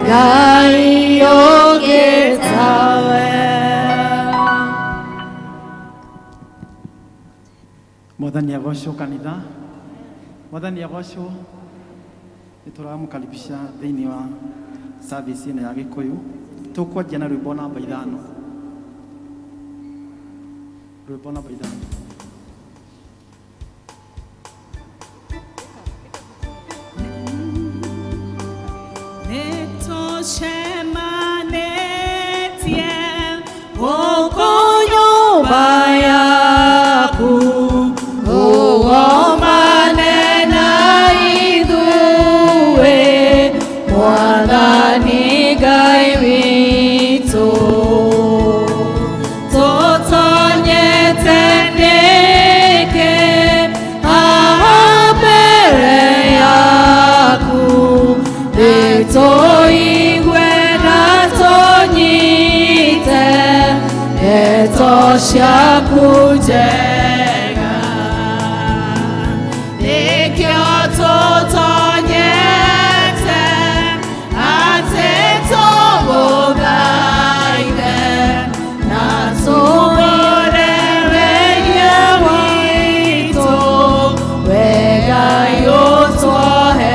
Gai yoke tawe. Mwadhani ya gosho kanitha. Mwadhani ya gosho. Tũramũkaribisha thĩinĩ wa service ĩno ya Gĩkũyũ. Tũkwanjia na rwĩmbo namba 5. Rwĩmbo namba 5. Tosha kujenga nikyo tutonyete ate tubugaine na tuborereye witu wega yutwohere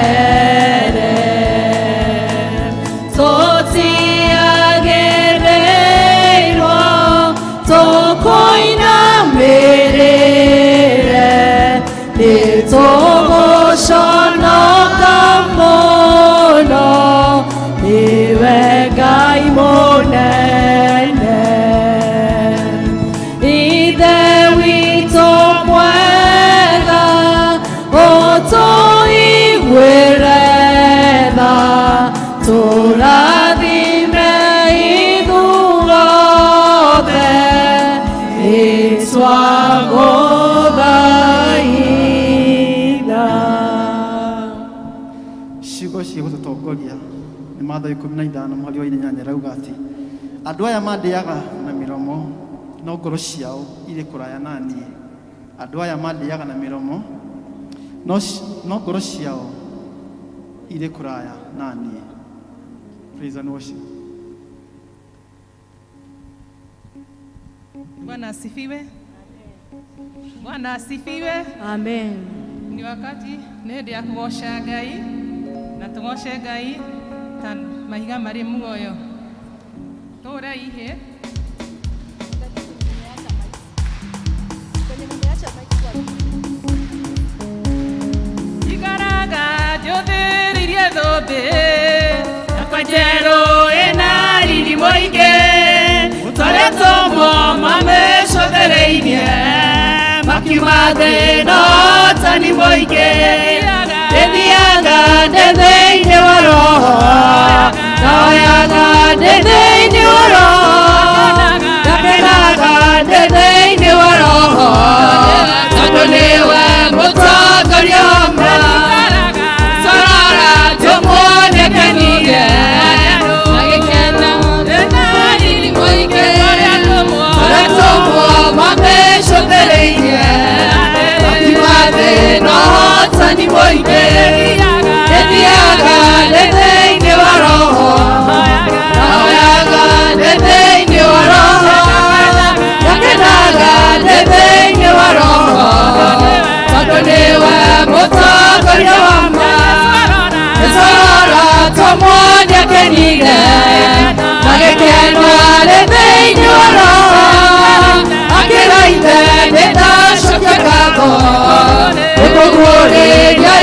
tutiagereirwo tokoina merere nitogoshonoka mono niwe Ngai munene ithe witũ mwega ũtũiguĩre tha tũrathime ithuothe ciugo cigũtũtongoria nĩ Mathayo 15 mũhari wa 8 rauga atĩ andũ aya mandĩaga na mĩromo no ngoro ciao irĩ kũraya na niĩ. Andũ aya mandĩaga na mĩromo no ngoro ciao irĩ kũraya na niĩ. Praise and worship. Bwana asifiwe. Bwana asifiwe. Amen. Ni wakati nende ya kugosha Ngai na tugoshe Ngai ta mahiga marĩ muoyo. Tũre ihe. Igaraga jothĩrĩrie thũmbĩ akwanjerũ ĩna riri mũingĩ ũtoretwo mo mamĩcothereirie makiuma thĩno tani mũingĩ ndĩthiaga ndĩ thĩinĩ wa roho ndaoyaga ndĩ thĩinĩ wa roho ndakenaga ndĩ thĩinĩ wa roho tondũ nĩwe mũtongoria wakwa sorora tũmuonekanire agĩkena ndĩna riri mũingĩ ũtoretwo mo mamĩcothereirie makiuma thĩno tani mũingĩ ndĩthiaga ndĩ thĩinĩ wa roho ndaoyaga ndĩ thĩinĩ wa roho ndakenaga ndĩ thĩinĩ wa roho tondũ nĩwe mũtongoria wakwa nĩcorora tũmuonekanire agĩkena ndĩ thĩinĩ wa roho akĩraithe nĩndacokia ngatho nĩkũguũrĩria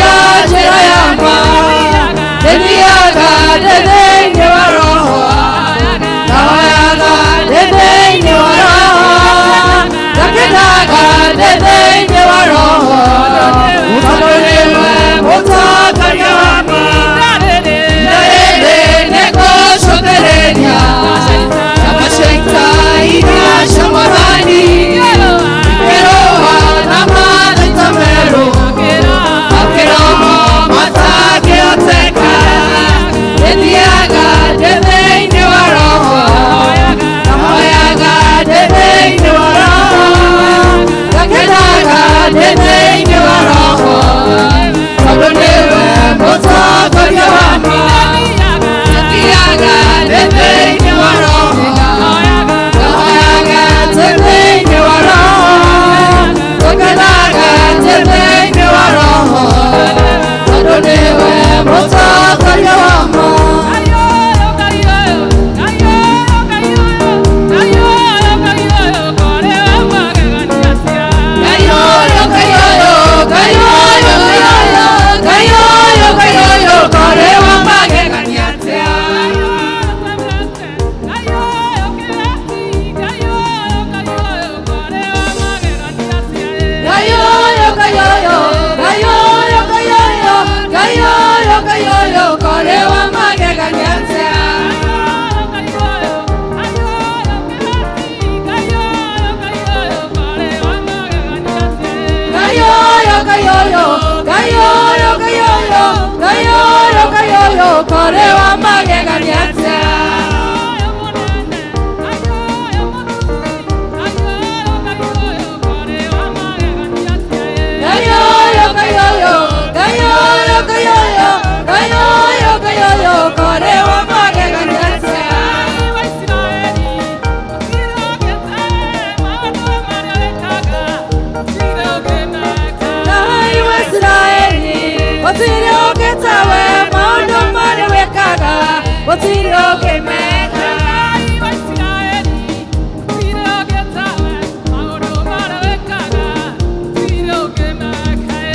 gũtirĩ ũngĩmeka.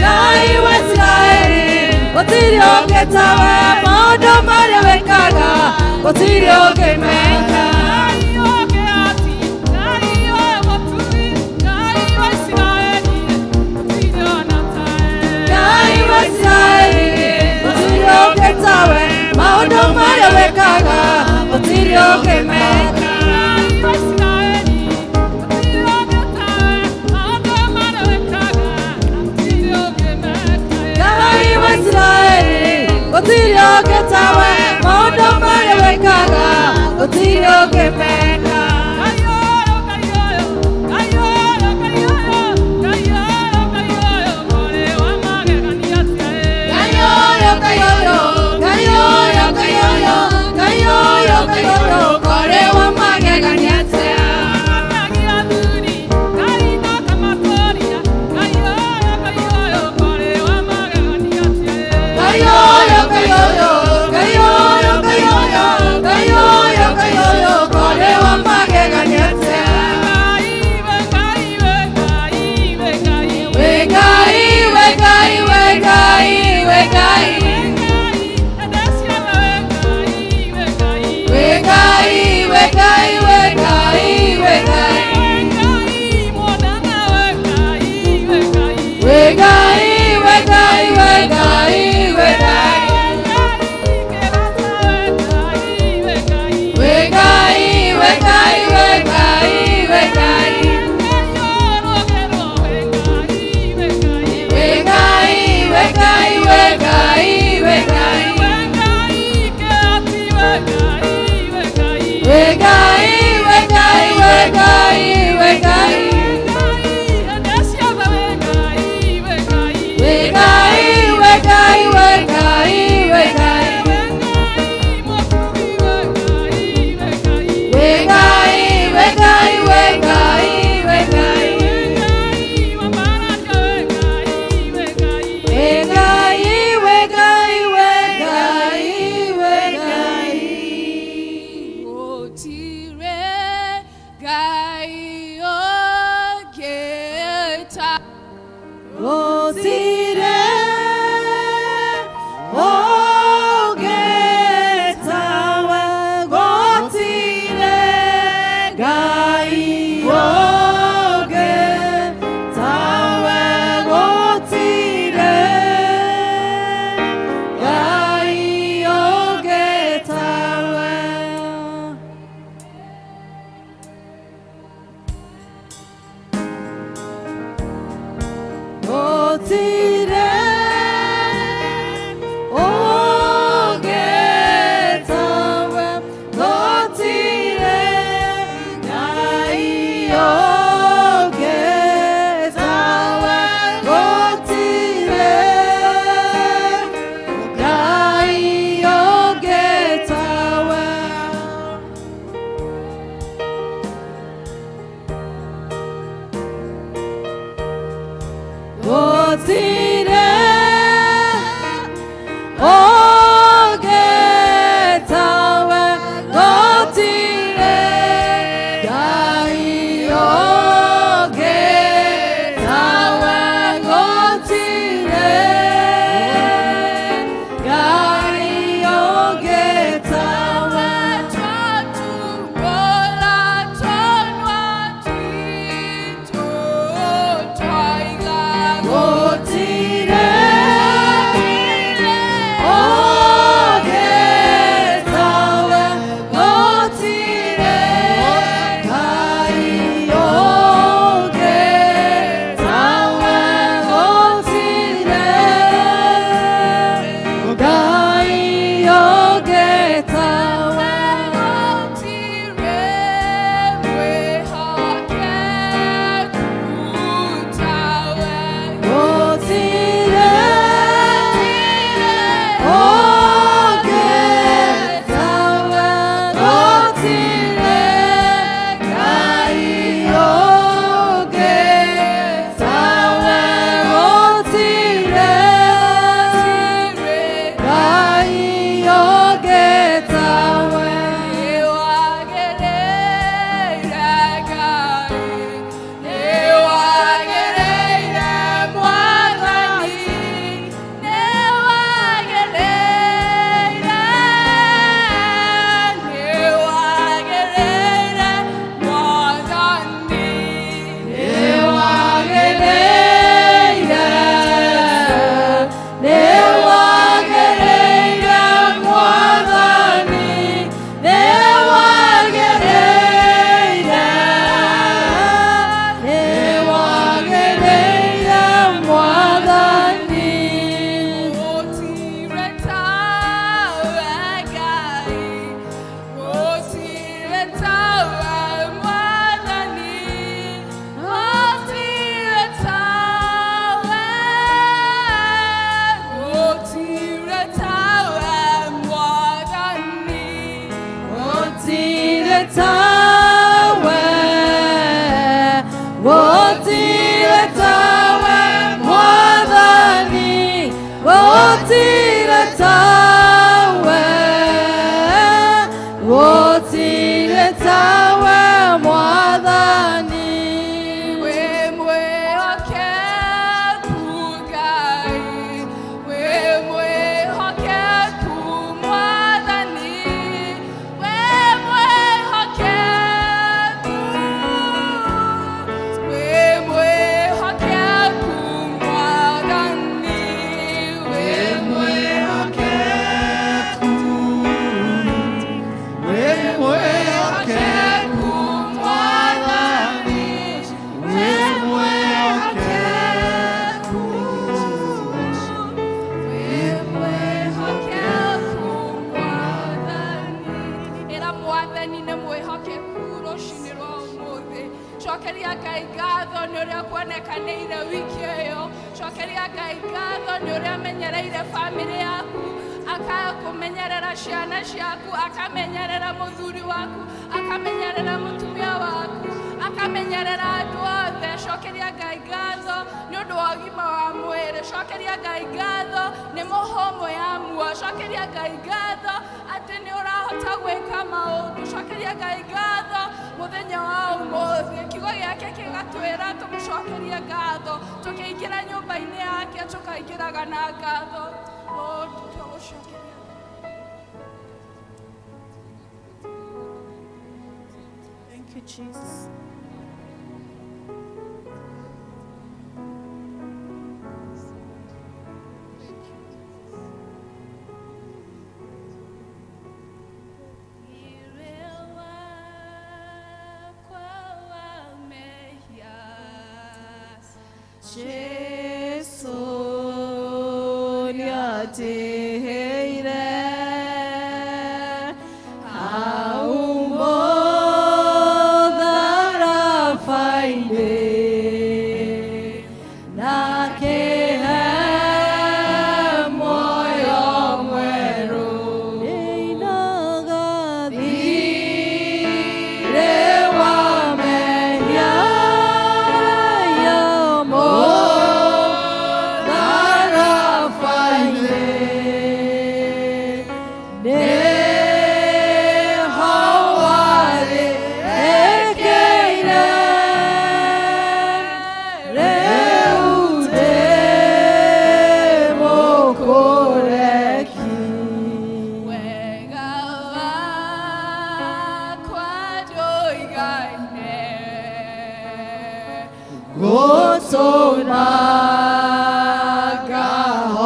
Ngai wa Isiraeli, gũtirĩ ũngĩ tawe, maũndũ marĩa wĩkaga gũtirĩ ũngĩmeka. Ngai wa Isiraeli, gũtirĩ ũngĩ tawe, maũndũ marĩa wĩkaga gũtirĩ ũngĩmeka. Ngai wa Isiraeli, gũtirĩ ũngĩ tawe, maũndũ marĩa wĩkaga gũtirĩ ũngĩmeka. Gayo, tawe mwathani we mwĩhokeku Ngai, we mwĩhokeku Mwathani, we mwĩhokeku, we mwĩhokeku Mwathani, we mwĩhokeku, we mwĩhokeku Mwathani, we mwĩhokeku, we mwĩhokeku Mwathani. Ĩra Mwathani nĩ mwĩhokeku rũciinĩ rwa ũmũthĩ. Cokeria Ngai ngatho nĩ ũrĩa kuonekanĩire wiki ĩyo. Cokeria Ngai ngatho nĩ ũrĩa amenyereire famĩlĩ yaku, akakũmenyerera ciana ciaku, akamenyerera mũthuri waku, akamenyerera mũtumia waku, akamenyerera andũ othe. Cokeria Ngai ngatho nĩ ũndũ wa ũgima wa mwĩrĩ. Cokeria Ngai ngatho nĩ mũhũmũ ya muoyo. Cokeria Ngai ngatho atĩ nĩ ũrahota gwĩka maũndũ. Cokeria Ngai ngatho mũthenya wa ũmũthĩ. Kiugo gĩake gĩgatwĩra tũmũcokerie ngatho, tũkĩingĩra nyũmba-inĩ yake tũkaingĩraga na ngatho. Lord, tũgũcokeria. Thank you, Jesus. Jesu niateheire aumũtharabainĩ nakehe muoyo mwerũ nĩinaga thirĩ wa mehia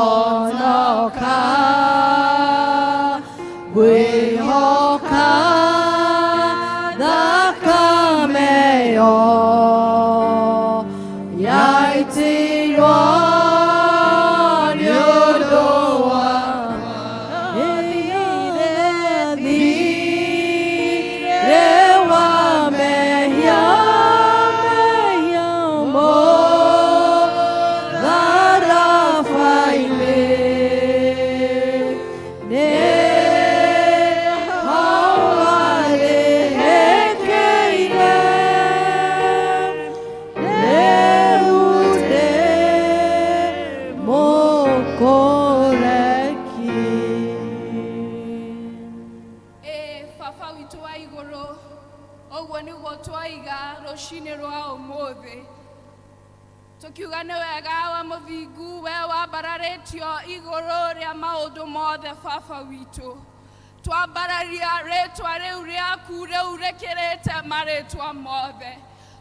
Gotonaga Wihoka Thakameyo Yaitirwo Nĩũndũ wa thirĩ wa mehia Baba witũ wa igũrũ, ũguo nĩguo twaiga rũciinĩ rwa ũmũthĩ. Tukiuga nĩ wega wa mũthingu we wambararĩtio igũrũ rĩa maũndũ mothe Baba witũ. Twambararia rĩtwa rĩu rĩaku rĩu rĩkĩrĩte marĩtwa mothe.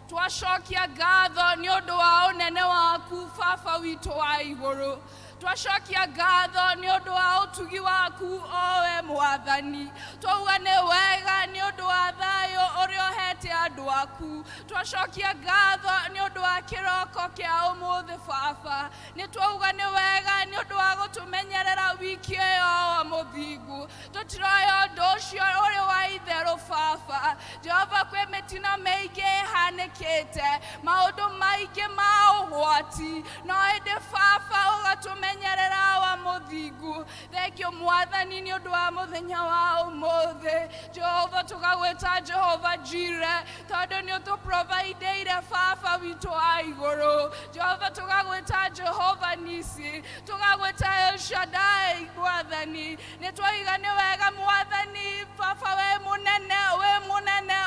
Twacokia ngatho nĩ ũndũ wa ũnene waku Baba witũ wa igũrũ. Twacokia ngatho nĩ ũndũ wa ũtugi waku o we Mwathani. Twauga nĩ wega nĩ ũndũ wa thayũ ũrĩa ũhete andũ aku. Twacokia ngatho nĩ ũndũ wa kĩroko kĩa ũmũthĩ Baba. Nĩ twauga nĩ wega nĩ ũndũ wa gũtũmenyerera wiki ĩyo wa mũthingu. Tũtiroya ũndũ ũcio ũrĩ wa itherũ Baba. Jehova, kwĩ mĩtino mĩingĩ ĩhanĩkĩte, maũndũ maingĩ ma ũgwati, no ĩndĩ Baba ũgatũmenyerera wa mũthingu. Thengio Mwathani nĩ ũndũ wa mũthenya wa ũmũthĩ. Jehova, tũgagwĩta Jehova Jireh, tondũ nĩ ũtũprovideire Baba witũ wa igũrũ. Jehova, tũgagwĩta Jehova Nisi, tũgagwĩta El Shaddai Mwathani. Nĩ twaiga nĩ wega Mwathani Baba, we mũnene, we mũnene,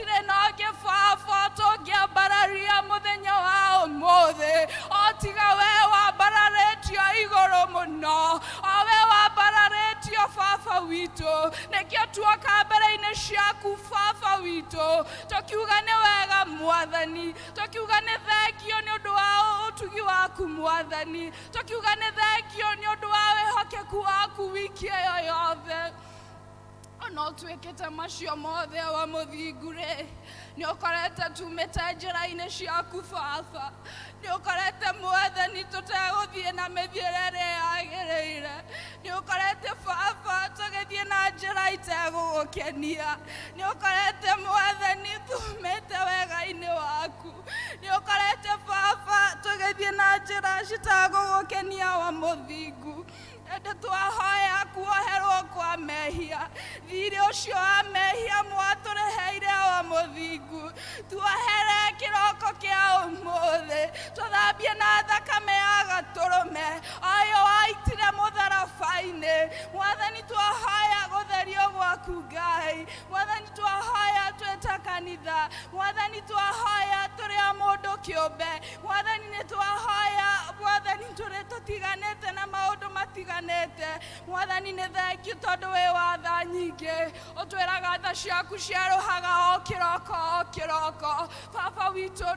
gutire noge baba tũngĩambararia mũthenya wa ũmũthĩ o tiga we wambararĩtio igũrũ mũno, o we wambararĩtio baba witũ, nĩkĩo tuoka mbere-inĩ ciaku baba witũ tũkiuga nĩ wega Mwathani, tũkiuga nĩ thengio nĩ ũndũ wa ũtugi waku Mwathani, tũkiuga nĩ thengio nĩ ũndũ wa wĩhokeku waku wiki ĩyo yothe. Ona ũtuĩkĩte macio mothe wa mũthingu-rĩ, nĩ ũkorete tumĩte njĩra-inĩ ciaku baba, nĩ ũkorete Mwathani tũtegũthiĩ na mĩthiĩre ĩrĩa yagĩrĩire, nĩ ũkorete baba tũgĩthiĩ na njĩra itegũgũkenia, nĩ ũkorete Mwathani tumĩte wega-inĩ waku, nĩ ũkorete baba tũgĩthiĩ na njĩra citegũgũkenia wa mũthingu. Ende twahoya kuoherwo kwa mehia, thirĩ ũcio wa mehia mwatũreheire wa mũthingu, tuohere kĩroko kĩa ũmũthĩ, tũthambie na thakame ya gatũrũme oyo waitire mũtharaba-inĩ. Mwathani twahoya gũtherio gwaku Ngai, Mwathani twahoya twĩta kanitha, Mwathani twahoya tũrĩ a mũndũ kĩũmbe, Mwathani nĩ twahoya Mwathani tũtiganĩte na maũndũ matiganĩte. Mwathani nĩ thengiũ tondũ wĩ watha nyingĩ, ũtwĩraga tha ciaku ciarũhaga o kĩroko o kĩroko. Baba witũ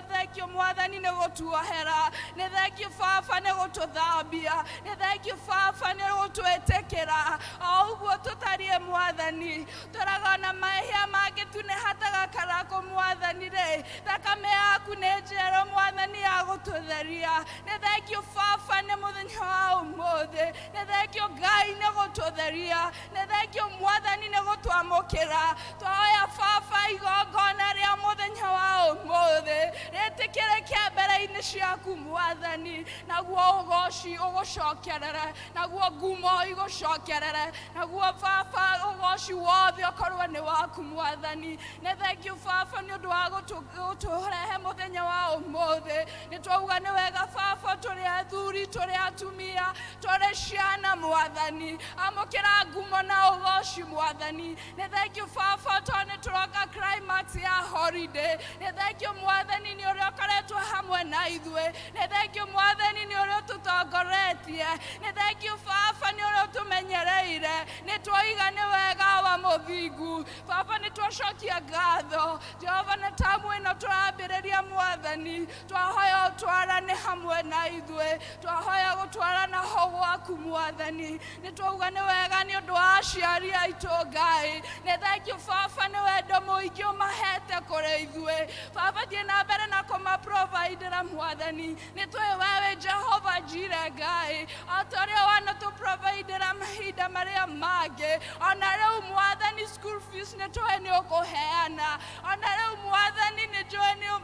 thengiũ Mwathani nĩ gũtuohera, nĩ thengiũ baba nĩ gũtũthambia, nĩ thengiũ baba nĩ gũtwĩtĩkĩra o ũguo tũtariĩ Mwathani. Twĩraga ona mahĩa mangĩtunĩhataga karako Mwathani-rĩ, thakame yaku nĩ njerũ Mwathani ya gũtũtheria. Nĩ thengiũ baba nĩ mũthenya wa ũmũthĩ, nĩ thengiũ Ngai nĩ gũtũtheria, nĩ thengiũ Mwathani nĩ gũtwamũkĩra. Twahoya baba igongona rĩa mũthenya wa ũmũthĩ rĩtĩkĩrĩke mbere-inĩ ciaku Mwathani, naguo ũgoci ũgũcokerere, naguo ngumo igũcokerere, naguo baba ũgoci wothe ũkorwo nĩ waku Mwathani. Nĩ thengiũ baba nĩ ũndũ wa gũtũrehe mũthenya wa ũmũthĩ, nĩ twauga nĩ wega baba tũrĩ athuri tũrĩ atumia tũrĩ ciana Mwathani, amũkĩra ngumo na ũgoci Mwathani. Nĩ thengiũ baba tondũ nĩ tũroka climax ya holiday, nĩ thengiũ Mwathani nĩ ũrĩa ũkoretwo hamwe na ithuĩ, nĩ thengiũ Mwathani nĩ ũrĩa ũtũtongoretie, nĩ thengiũ baba nĩ ũrĩa ũtũmenyereire, nĩ twoiga nĩ wega wa mũthingu. Baba nĩ twacokia ngatho Jehova, na tamu ĩno tũrambĩrĩria Mwathani, twahoya ũtwarane hamwe na ithuĩ, twahoya gũtwarana ho gwaku Mwathani. Nĩ twauga nĩ wega nĩ ũndũ wa aciari aitũ Ngai, nĩ thengiũ baba nĩ wendo mũingĩ ũmahete kũrĩ ithuĩ. Baba thiĩ na mbere na kũmaprovaidĩra Mwathani, nĩ twĩ wewe Jehova Jireh Ngai, o ta ũrĩa wanatũprovaidĩra mahinda marĩa mangĩ. Ona rĩu Mwathani school fees nĩ twĩ nĩ ũkũheana, ona rĩu Mwathani nĩ njũĩ nĩ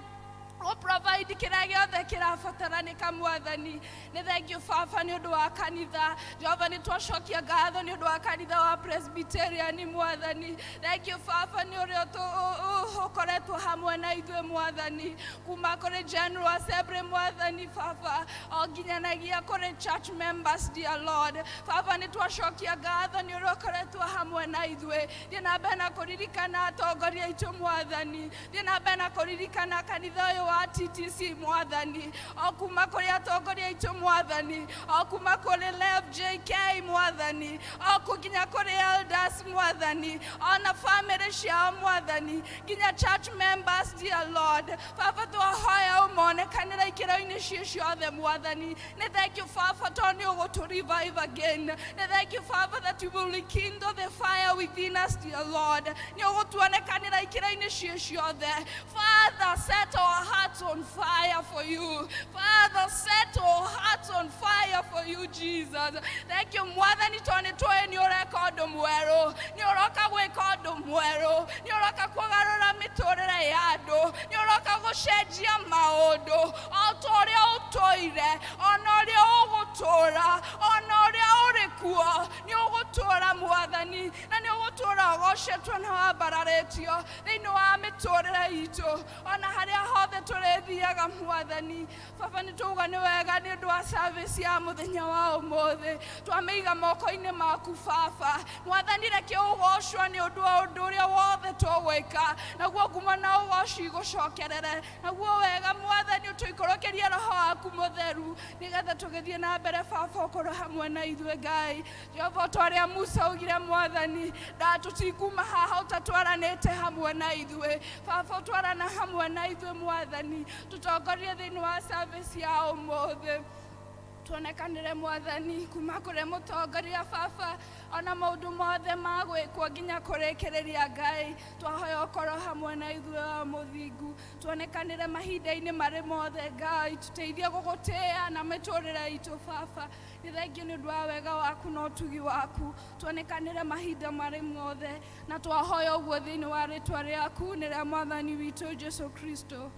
provide kĩrĩa gĩothe kĩrabataranĩka Mwathani. Nĩ thengiũ baba nĩ ũndũ wa kanitha Jehova, nĩ twacokia ngatho nĩ ũndũ wa kanitha wa Presbyterian Mwathani. Thengiũ baba nĩ ũrĩa ũkoretwo hamwe na ithuĩ Mwathani, kuma kũrĩ General Assembly Mwathani baba o nginyanagia kũrĩ church members dear Lord. Baba nĩ twacokia ngatho nĩ ũrĩa ũkoretwo hamwe na ithuĩ. Thiĩ na mbere na kũririkana atongoria aitũ Mwathani, thiĩ na mbere na kũririkana kanitha ũyũ wa TTC Mwathani, o kuma kũrĩ atongoria aitũ Mwathani, o kuma kũrĩ Lev JK Mwathani, o kũnginya kũrĩ elders Mwathani, ona family ciao Mwathani, nginya church members dear Lord. Baba twahoya ũmonekanĩre ikĩro-inĩ cio ciothe Mwathani. Nĩ thengiũ baba tondũ nĩ ũgũtũ revive again. Nĩ thengiũ baba that you will rekindle the fire within us dear Lord. Nĩ ũgũtuonekanĩra ikĩro-inĩ cio ciothe. Father, set our hearts on fire for you. Father, set our hearts on fire for you, Jesus. Thank you Mwathani tondũ nĩ tũĩ nĩ ũreka ũndũ mwerũ, nĩ ũroka gwĩka ũndũ mwerũ, nĩ ũroka kũgarũra mĩtũrĩre ya andũ, nĩ ũroka gũcenjia maũndũ o ta ũrĩa ũtũire, ona ũrĩa ũgũtũũra, ona ũrĩa ũrĩ kuo nĩ ũgũtũũra Mwathani, na nĩ ũgũtũũra ũgocetwo na wambararĩtio thĩinĩ wa mĩtũrĩre itũ ona harĩa hothe tũrĩthiaga Mwathani. Baba nĩ tuuga nĩ wega nĩ ũndũ wa service service ya muthenya wa umuthi twameiga moko-ini maku baba mwathani reke ugocwo ni undu wa undu uria wothe tugwika naguo nguma na ugoci igucokerere naguo wega mwathani utuikorokerie roho waku mutheru nigetha tugithie na mbere baba ukorwo hamwe na ithuĩ Ngai Jehova twaria Musa ugire mwathani tutikuma haha utatwaranite hamwe na ithuĩ baba utwarana hamwe na ithuĩ mwathani tutongorie thiini wa service ya umuthi tuonekanire mwathani kuma kuri mutongoria baba ona maundu mothe magwikwo nginya kurikireria Ngai twahoya ukorwo hamwe na ithuĩ wa muthingu tuonekanire mahinda-ini mari mothe Ngai tuteithie gugutia na miturire itu baba nithengio ni undu wa wega waku na utugi waku tuonekanire mahinda mari mothe na twahoya uguo thiini wa ritwa riaku ni ria mwathani witu Jesu Kristo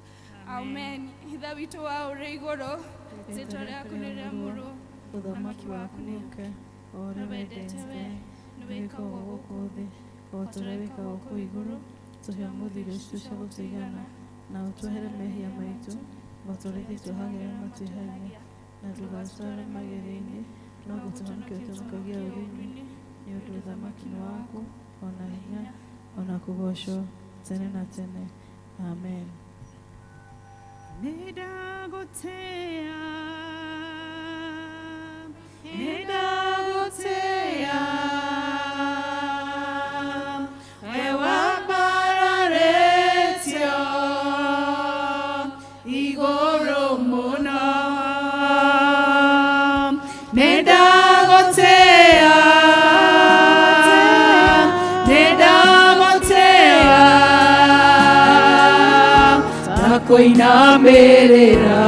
amen hitha witu wa uri iguru ritwa riaku ni ria muru uthamaki waku ni uke ore wendete we niwikagwo guku thi o turia wikagwo ku iguru tuhe muthiro ucio cia gutigana na utwehere mehia maitu matũrithie twehagĩre matwĩhagia na ndũgatware magerio-inĩ no gũtũhonokia ũtũhonokagia ũũru-inĩ nĩ ũndũ ũthamaki nĩ waku ona hinya ona kũgocwo tene na tene amen. Nĩndagũtĩĩa we wambararĩtio igũrũ mũno nĩndagũtĩĩa kũinamĩrĩra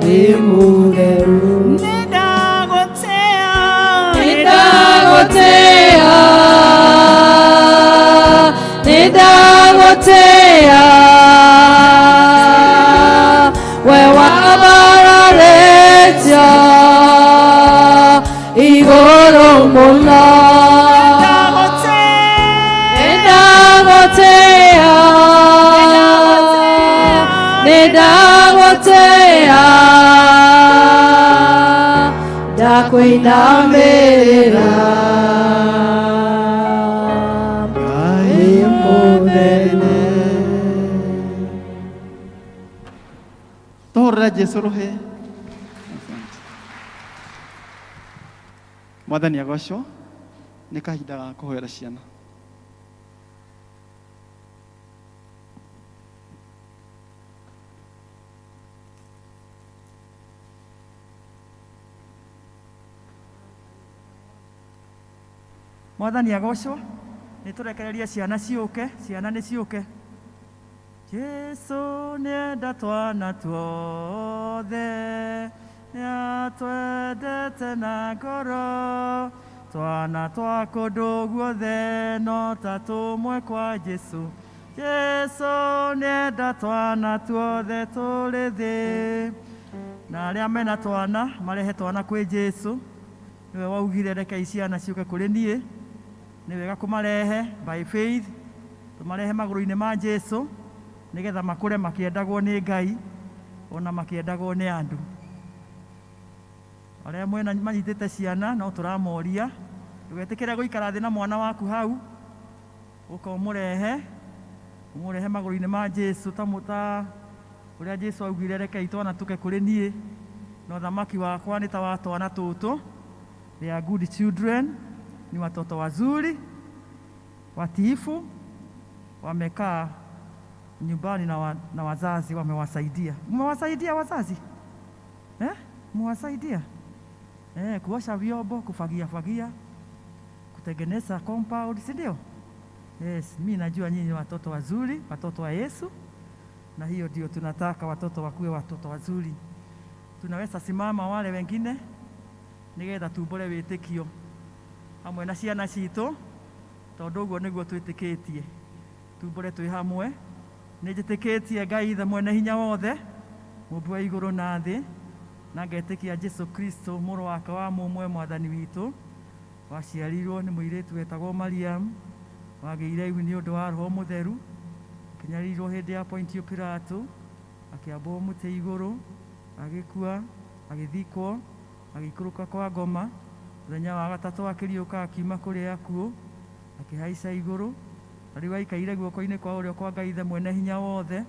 wĩ mũtheru nĩndagũtĩĩa we wambararĩtio igũrũ mũno nĩndagũtĩĩa ndakwĩinamĩrĩra Ngai mũtheru. Tũhũrĩre Jesũ rũhĩ. Mwathani agocwo nĩ kahinda ga kũhoera ciana. Mwathani agocwo nĩ tũrekererie ciana ciũke ciana nĩ ciũke Jesu nĩenda twana tuothe nĩatwendete na ngoro twana twa kũndũ guothe no ta tũmwe kwa Jesu Jesu nĩenda twana tuothe tũrĩ thĩ na arĩa mena twana marehe twana kwĩ Jesu niwe waugire rekei ciana ciũke kũrĩ niĩ nĩ wega kũmarehe by faith tũmarehe magũrũ-inĩ ma Jesu nĩgetha makũre makĩendagwo nĩ Ngai ona makĩendagwo nĩ andũ arĩa mwena manyitĩte ciana no tũramoria ndũgetĩkĩre gũikara thĩ na mwana waku hau ũkamũrehe ũmũrehe magũrũ-inĩ ma Jesu ta ũrĩa Jesu augire rekei twana tũke kũrĩ niĩ na ũthamaki wakwa nĩ ta wa twana tũtũ. They are good children, ni watoto wazuri, watiifu, wamekaa nyumbani na wazazi wamewasaidia. Mmewasaidia wazazi? Mmewasaidia? Kuosha vyombo, kufagia, kutengeneza compound, si ndio? Yes, mimi najua nyinyi watoto wazuri, watoto wa Yesu. Na hiyo ndio tunataka watoto wakuwe watoto wazuri. Tunaweza simama wale wengine nigetha tumbũre wĩtĩkio hamwe na ciana citũ tondũ ũguo nĩguo twĩtĩkĩtie tumbũre twĩ hamwe. Nĩ njĩtĩkĩtie Ngai Ithe mwene hinya wothe mũmbi wa igũrũ na thĩ na ngetĩkia Jesu Kristo mũrũ wake wa mũmwe mwathani witũ waciarirwo nĩ mũirĩtu wetagwo Mariam wagĩire ihu nĩ ũndũ wa Roho Mũtheru akinyariirwo hĩndĩ ya Pontio Pilato akĩambwo mũtĩ igũrũ agĩkua, agĩthikwo, agĩikũrũka kwa ngoma, mũthenya wa gatatũ akĩriũka akiuma kũrĩ akuũ, akĩhaica igũrũ, na rĩu aikaire guoko-inĩ kwa ũrĩo kwa Ngai Ithe mwene hinya wothe.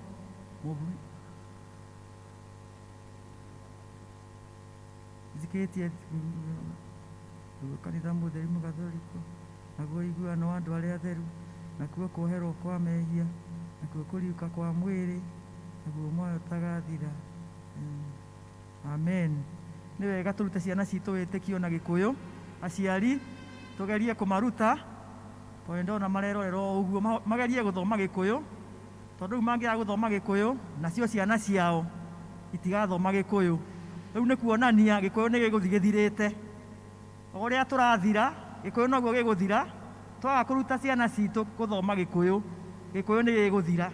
Njikĩtie kanitha mũtheri mũgathũrikwo, naguo iguano wa andũ arĩa atheru, nakuo kuoherwo kwa mehia, nakuo kũriũka kwa mwĩrĩ, naguo muoyo ũtagathira. Amen. Nĩ wega tũrute ciana citũ wĩtĩkio na Gĩkũyũ. Aciari tũgerie kũmaruta, tondũ ndona marerorerwo ũguo, magerie gũthoma Gĩkũyũ, tondũ rĩu mangĩaga gũthoma Gĩkũyũ, nacio ciana ciao itigathoma Gĩkũyũ. Rĩu nĩ kuonania Gĩkũyũ nĩ gĩgũthiĩ gĩthirĩte. O ũrĩa tũrathira, Gĩkũyũ noguo gĩgũthira. Twaga kũruta ciana citũ gũthoma Gĩkũyũ, Gĩkũyũ nĩ gĩgũthira.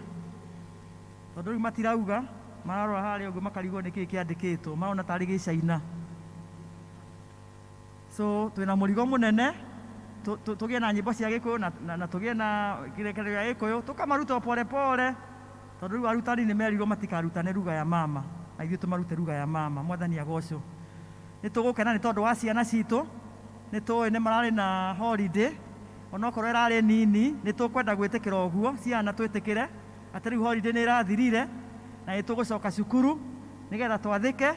Tondũ rĩu matirauga, mararora harĩa ũguo makarigwo nĩkĩĩ kĩandĩkĩtwo, marona tarĩ Gĩcaina. So twĩna mũrigo mũnene, tũgĩe na nyĩmbo cia Gĩkũyũ na tũgĩe na kĩrĩkanĩro gĩa Gĩkũyũ, tũkamaruta pole pole, tondũ rĩu arutani nĩ merirwo matikarutane lugha ya mama, na ithuĩ tũmarute lugha ya mama. Mwathani agocwo. Nĩ tũgũkena nĩ tondũ wa ciana citũ, nĩ tũĩ nĩ mararĩ na holiday, onokorwo ĩrarĩ nini, nĩ tũkwenda gwĩtĩkĩra ũguo, ciana twĩtĩkĩre atĩ rĩu holiday nĩ ĩrathirire, na nĩ tũgũcoka cukuru nĩgetha twathĩke,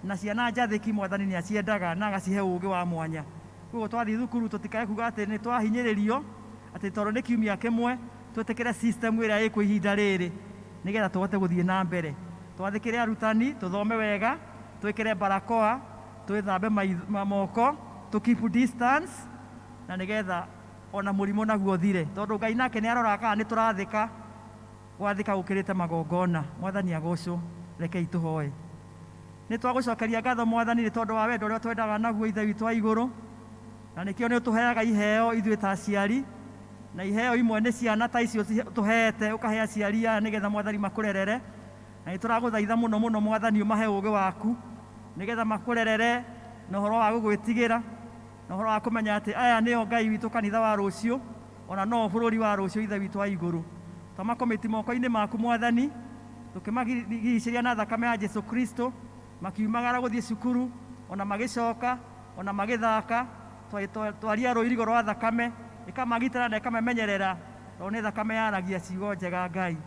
na ciana njathĩki Mwathani nĩ aciendaga na agacihe ũũgĩ wa mwanya. Koguo twathiĩ thukuru tũtikae kuga atĩ nĩ twahinyĩrĩrio, atĩ tondũ nĩ kiumia kĩmwe, twĩtĩkĩre system ĩrĩa ĩkuo ihinda rĩrĩ, nĩgetha tũhote gũthiĩ na mbere. Twathĩkĩre arutani, tũthome wega, twĩkĩre barakoa, twĩthambe moko, keep distance, na nĩgetha ona mũrimũ naguo ũthire, tondũ Ngai nake nĩ aroraga kana nĩ tũrathĩka, gwathĩka gũkĩrĩte magongona. Mwathani agocwo. Rekei tũhoe. Nĩ twagũcokeria ngatho Mwathani nĩ tondũ wa wendo ũrĩa twendaga naguo Ithe witũ wa igũrũ, na nĩkĩo nĩ ũtũheaga iheo ithuĩ ta aciari, na iheo imwe nĩ ciana ta icio tũheete, ũkahe aciari aya nĩgetha Mwathani makũrerere, na nĩ tũragũthaitha mũno mũno Mwathani ũmahe ũũgĩ waku, nĩgetha makũrerere na ũhoro wa gũgwĩtigĩra, na ũhoro wa kũmenya atĩ aya nĩo Ngai witũ kanitha wa rũciũ, ona no bũrũri wa rũciũ Ithe witũ wa igũrũ. Twamakomiti moko-inĩ maku Mwathani, tũkĩmagiricĩria na thakame ya Jesu Kristo, makiumagara gũthiĩ cukuru, ona magĩcoka, ona magĩthaka, twaria rũirigo rwa thakame, ĩkamagitĩra na ĩkamamenyerera, tondũ nĩ thakame yaragia ciugo njega Ngai.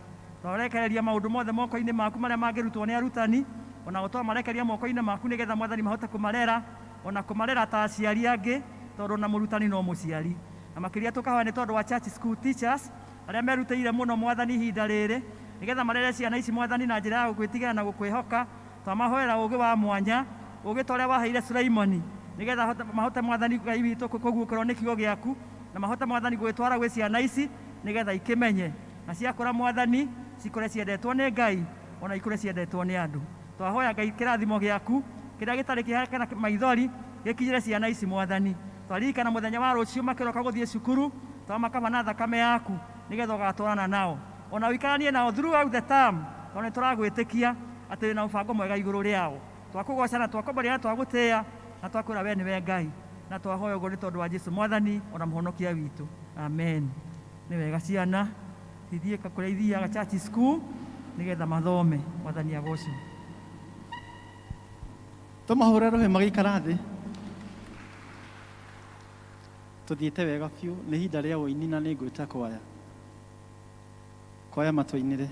Twarekereria maũndũ mothe moko-inĩ maku marĩa mangĩrutwo nĩ arutani, ona tũmarekereria moko-inĩ maku nĩgetha Mwathani mahote kũmarera, ona kũmarera ta aciari angĩ, tondũ na mũrutani no mũciari. Na makĩria tũkahoya nĩ tondũ wa church school teachers, arĩa merutĩire mũno Mwathani ihinda rĩrĩ, nĩgetha marere ciana ici Mwathani na njĩra ya gũkwĩtigĩra na gũkwĩhoka. Twamahoera ũũgĩ wa mwanya, ũũgĩ ta ũrĩa waheire Sulaimani, nĩgetha mahote Mwathani Ngai witũ kũguũkĩrwo nĩ kiugo gĩaku, na mahote Mwathani gwĩtwara gwĩ ciana ici, nĩgetha ikĩmenye, na ciakũra Mwathani cikũre ciendetwo nĩ Ngai, ona ikũre ciendetwo nĩ andũ. Twahoya Ngai kĩrathimo gĩaku kĩrĩa gĩtarĩ kĩhakana maithori gĩkinyĩre ciana ici Mwathani. Twaririkana mũthenya wa rũciũ makĩroka gũthiĩ cukuru, twamakama na thakame yaku, nĩgetha ũgatwarana nao, ona ũikaranie nao throughout the term, tondũ nĩ tũragwĩtĩkia atĩ wĩna mũbango mwega igũrũ rĩao. Twakũgoca na twakomboria na twagũtĩĩa, na twakwĩra we nĩwe Ngai, na twahoya ũguo nĩ tondũ wa Jesũ Mwathani ona mũhonokia witũ. Amen. Nĩ wega ciana ithiĩ kũrĩa ithiaga church school nĩgetha mathome. Mwathani agocwo. Tũmahũre rũhĩ magĩikara thĩ. Tũthiĩte wega biũ, nĩ ihinda rĩa ũini na nĩ ngwĩta kwaya. Kwaya matũinĩre.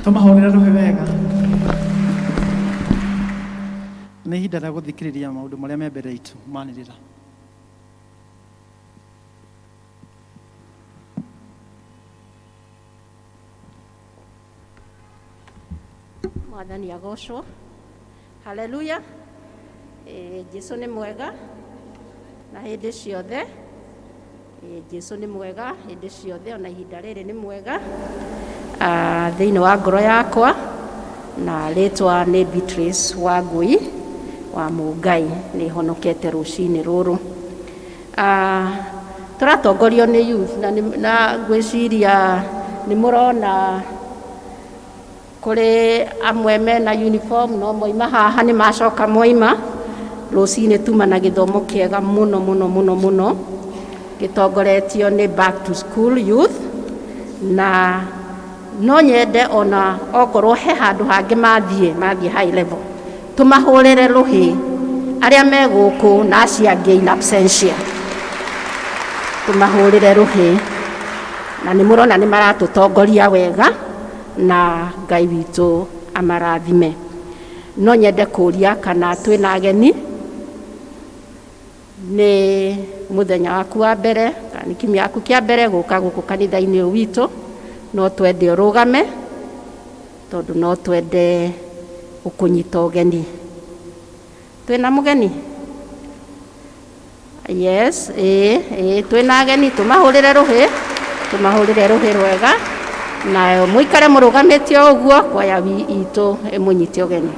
Tumahorera rohe wega nĩ ihinda rĩa gũthikĩrĩria maũndũ marĩa me mbere itũ manĩrĩra. Mwathani agocwo. Haleluya. Jesu nĩ mwega na hĩndĩ ciothe. Jesu nĩ mwega hĩndĩ ciothe, ona ihinda rĩrĩ nĩ mwega thĩinĩ wa ngoro yakwa, na rĩtwa nĩ Beatrice Wangui wa Mũngai, nĩ honokete rũcinĩ rũrũ. Tũratongorio nĩ youth na ngwĩciria nĩ mũrona kũrĩ amwe mena uniform no moima haha nĩ macoka moima rũcinĩ tuma na gĩthomo kĩega mũno mũno mũno mũno gĩtongoretio nĩ back to school youth, na no nyende ona okorwo he handũ hangĩ mathiĩ high level tũmahũrĩre rũhĩ arĩa me gũkũ na acio angĩ in absentia, tũmahũrĩre rũhĩ na nĩ mũrona nĩ maratũtongoria wega na Ngai witũ amarathime. No nyende kũria kana twĩna ageni, nĩ mũthenya waku wa mbere kana kiumia gĩaku kĩa mbere gũka gũkũ kanitha-inĩ ũyũ witũ, no twende ũrũgame tondũ no twende gũkũnyita ũgeni. Twĩna mũgeni? Yes, twĩna ageni, tũmahũrĩre rũhĩ rwega na mũikare mũrũgamĩte ũguo kwaya itũ mũnyite ũgeni.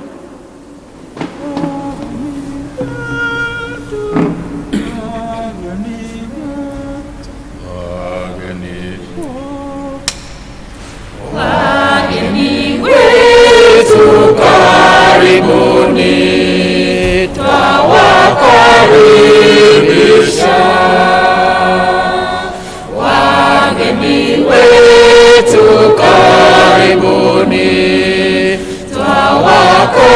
Wageni wetu karibuni, twawakaribisha. Wageni wetu karibuni, twawakaribisha.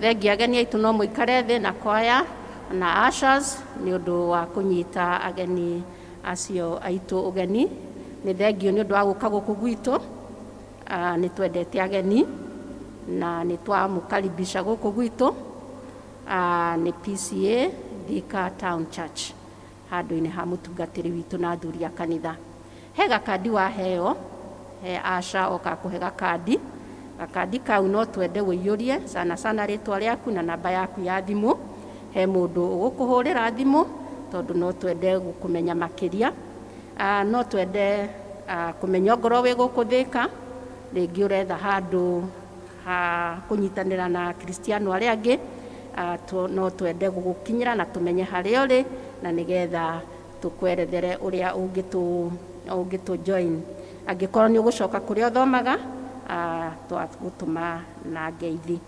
thengia ageni aitu no muikare thĩ na kwaya na ushers nĩ ũndũ wa kũnyita ageni acio aitu ũgeni. Nĩ thengio nĩ ũndũ wa gũka gũkũ gwitũ, nĩ twendete ageni na nĩ twamũkaribisha gũkũ gwitũ. Nĩ PCA Thika Town Church, handũ-inĩ ha mũtungatĩri witũ na athuri a kanitha. He gakandi waheo, he Asha oka kũhe gakandi. Gakandi kau no twende wĩiyũrie sana sana rĩtwa rĩaku na namba yaku ya thimũ. He mũndũ ũgũkũhũrĩra thimũ tondũ no twende gũkũmenya makĩria. No twende kũmenya ngoro wĩ gũkũ Thika, rĩngĩ ũretha handũ ha kũnyitanĩra na Kristiano arĩa angĩ. No twende gũgũkinyĩra na tũmenye harĩa ũrĩ, na nĩgetha tũkwerethere ũrĩa ũngĩtũ join. Angĩkorwo nĩ ũgũcoka kũrĩa ũthomaga, twagũtũma na ngeithi.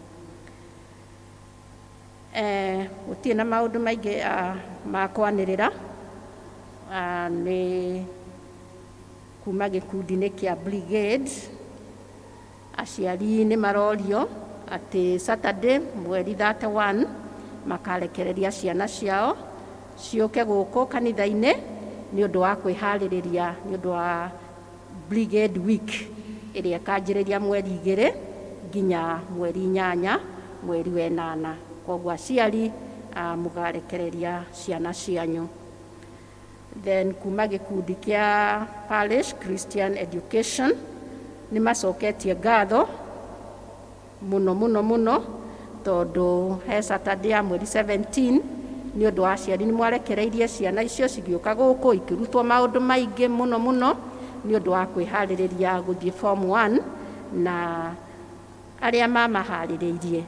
Gũtirĩ na maũndũ maingĩ ma kwanĩrĩra. Nĩ kuma gĩkundi-inĩ kĩa Brigade. Aciari nĩ marorio atĩ Saturday mweri 31 makarekereria ciana ciao ciũke gũkũ kanitha-inĩ nĩ ũndũ wa kwĩharĩrĩria nĩ ũndũ wa Brigade Week ĩrĩa ĩkanjĩrĩria mweri 2 nginya mweri 8 mweri wa 8. Koguo aciari mũgarekereria ciana cianyu. Then kuma gĩkundi kĩa Parish Christian Education nĩ macoketie ngatho mũno tondũ he Saturday ya mweri 17 nĩ ũndũ wa aciari nĩ mwarekereirie ciana icio cigĩũka gũkũ ikĩrutwo maũndũ maingĩ mũno nĩ ũndũ wa kwĩharĩrĩria gũthiĩ form 1, na arĩa mamaharĩrĩirie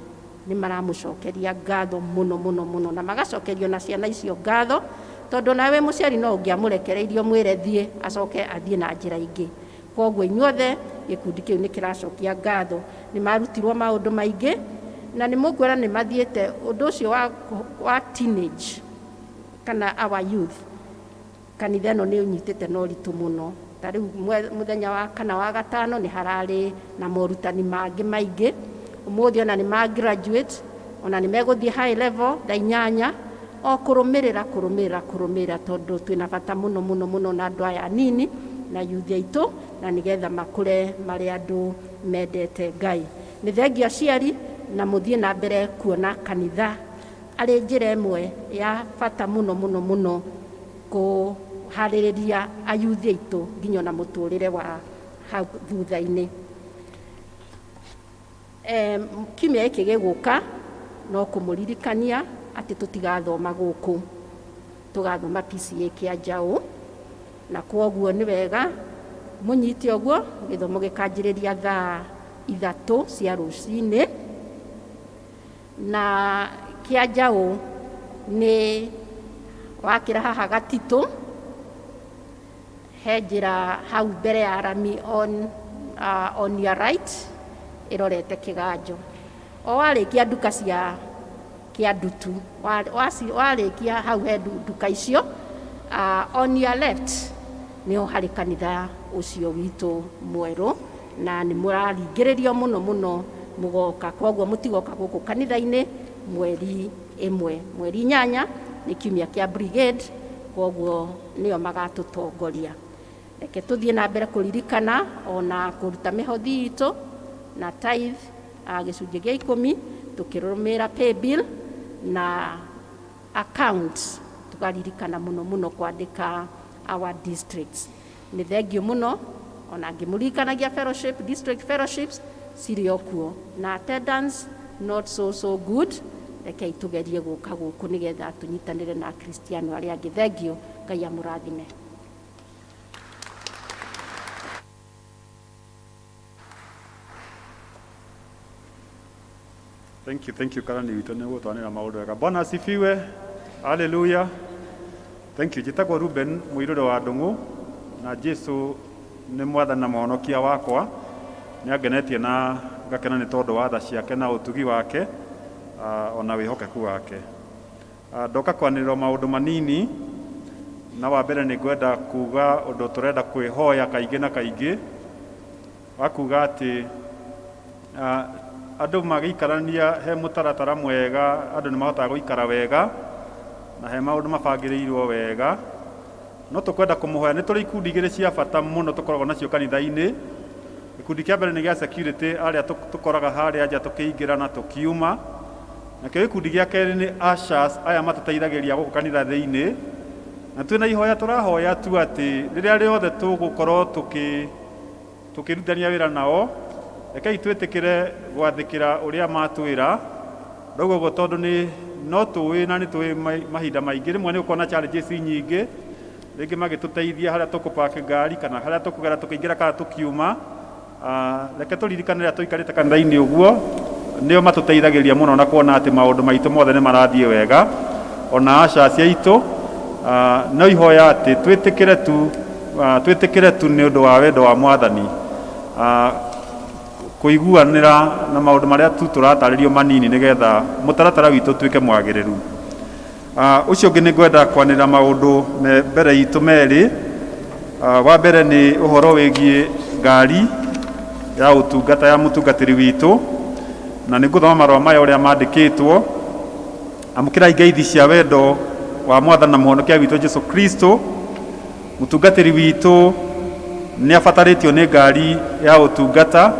nĩ maramũcokeria ngatho mũno na magacokerio na ciana icio ngatho tondũ nawe mũciari no ũngĩamũrekereirio mwĩre thiĩ acoke athiĩ na njĩra ingĩ. Koguo inyuothe gĩkundi kĩu nĩ kĩracokia ngatho, nĩ marutirwo maũndũ maingĩ na nĩ mũkwĩra nĩ mathiĩte ũndũ ũcio wa teenage kana our youth. Kanitha ĩno nĩ ũnyitĩte na ũritũ mũno. Ta rĩu mũthenya wa kana wa gatano nĩ hararĩ na morutani mangĩ maingĩ. Ũmũthĩ ona nĩ ma graduate, ona nĩ megũthiĩ high level thaa 8, o kũrũmĩrĩra tondũ twĩna bata mũno na andũ aya nini na youth aitũ, na nĩgetha makũre marĩ andũ mendete Ngai. Nĩ thengia aciari na mũthiĩ na mbere kuona kanitha arĩ njĩra ĩmwe ya bata mũno kũharĩrĩria ayuthi aitũ nginya na mũtũrĩre wa hau thutha-inĩ. Kiumia gĩkĩ gĩgũka no kũmũririkania atĩ tũtigathoma gũkũ, tũgathoma PCA kĩa Njaũ, na kwoguo nĩ wega mũnyite ũguo. Gĩthomo gĩkanjĩrĩria thaa 3 cia rũcinĩ, na kĩa Njaũ nĩ wakĩra haha Gatitũ, he njĩra hau mbere ya rami on your right ĩrorete Kĩganjo. O warĩkia nduka cia kĩa Ndutu, warĩkia hau he nduka icio, on your left nĩho harĩ kanitha ũcio witũ mwerũ, na nĩ mũraringĩrĩrio mũno mũgoka. Kwoguo mũtigoka gũkũ kanitha-inĩ mweri 1. Mweri 8 nĩ kiumia kĩa Brigade, kwoguo nĩo magatũtongoria. Reke tũthiĩ na mbere kũririkana ona kũruta mĩhothi itũ na tithe gĩcunjĩ gĩa 10, tũkĩrũmĩrĩra pay bill na account, tũkaririkana mũno kwandĩka our districts. Nĩ thengio mũno ona ngĩmũririkanagia fellowship, district fellowships cirĩ okuo, na attendance not so good. Reke tugerie gũka gũkũ nĩgetha tũnyitanĩre na Kristiano arĩa angĩ. Thengio, Ngai amũrathime. Thank you karani witũ nĩ gũtwanĩra maũndũ wega. Bwana asifiwe. Hallelujah. Thank you. Njĩtagwo Ruben Mũirũre wa Ndũng'ũ, na Jesu nĩ mwathani na mũhonokia wakwa. Nĩ angenetie na ngakena nĩ tondũ wa tha ciake na ũtugi wake ona wĩhokeku wake. Ndoka kwanĩrĩra maũndũ manini, na wa mbere nĩ ngwenda kuga ũndũ tũrenda kwĩhoya kaingĩ na kaingĩ, wa kuga atĩ andu magiikarania he mutaratara mwega, andu ni mahotaga guikara wega na he maundu mabangirirwo wega. No tukwenda kumuhoya, ni turi ikundi igiri cia bata muno tukoragwo nacio kanitha-ini. Gikundi kia mbere ni gia security, aria tukoraga haria nja tukiingira na tukiuma. Na kio gikundi gia keri ni ushers, aya matuteithagiria guku kanitha thiini. Na twina ihoya turahoya tu ati riria riothe tugukorwo tukirutania wira nao, rekei twitikire gwathikira uria matwira. Ndogo go tondu ni no tuwi na ni tuwi mahinda maingi, rimwe ni ukona challenges nyingi, ringi magituteithia haria tukupaka ngari kana haria tukugera tukiingira kana tukiuma. Reke turirikane riria tuikarite kanitha-ini uguo, nio matuteithagiria muno na kuona ati maundu maitu mothe ni marathie wega. Ona ushers aitu no ihoya ati twitikire tu ni undu wa wendo wa Mwathani, kuiguanira na maundu maria turataririo manini nigetha mutaratara witu tuike mwagiriru. Ucio ungi ni ngwenda kwanira maundu mbere itu meri. Wa mbere ni uhoro wigie ngari ya utungata ya mutungatiri witu, na ni nguthoma marua maya uria mandikitwo. Amukirai ngeithi cia wendo wa Mwathani na Muhonokia witu Jesu Kristo. Mutungatiri witu ni abataritio ni ngari ya utungata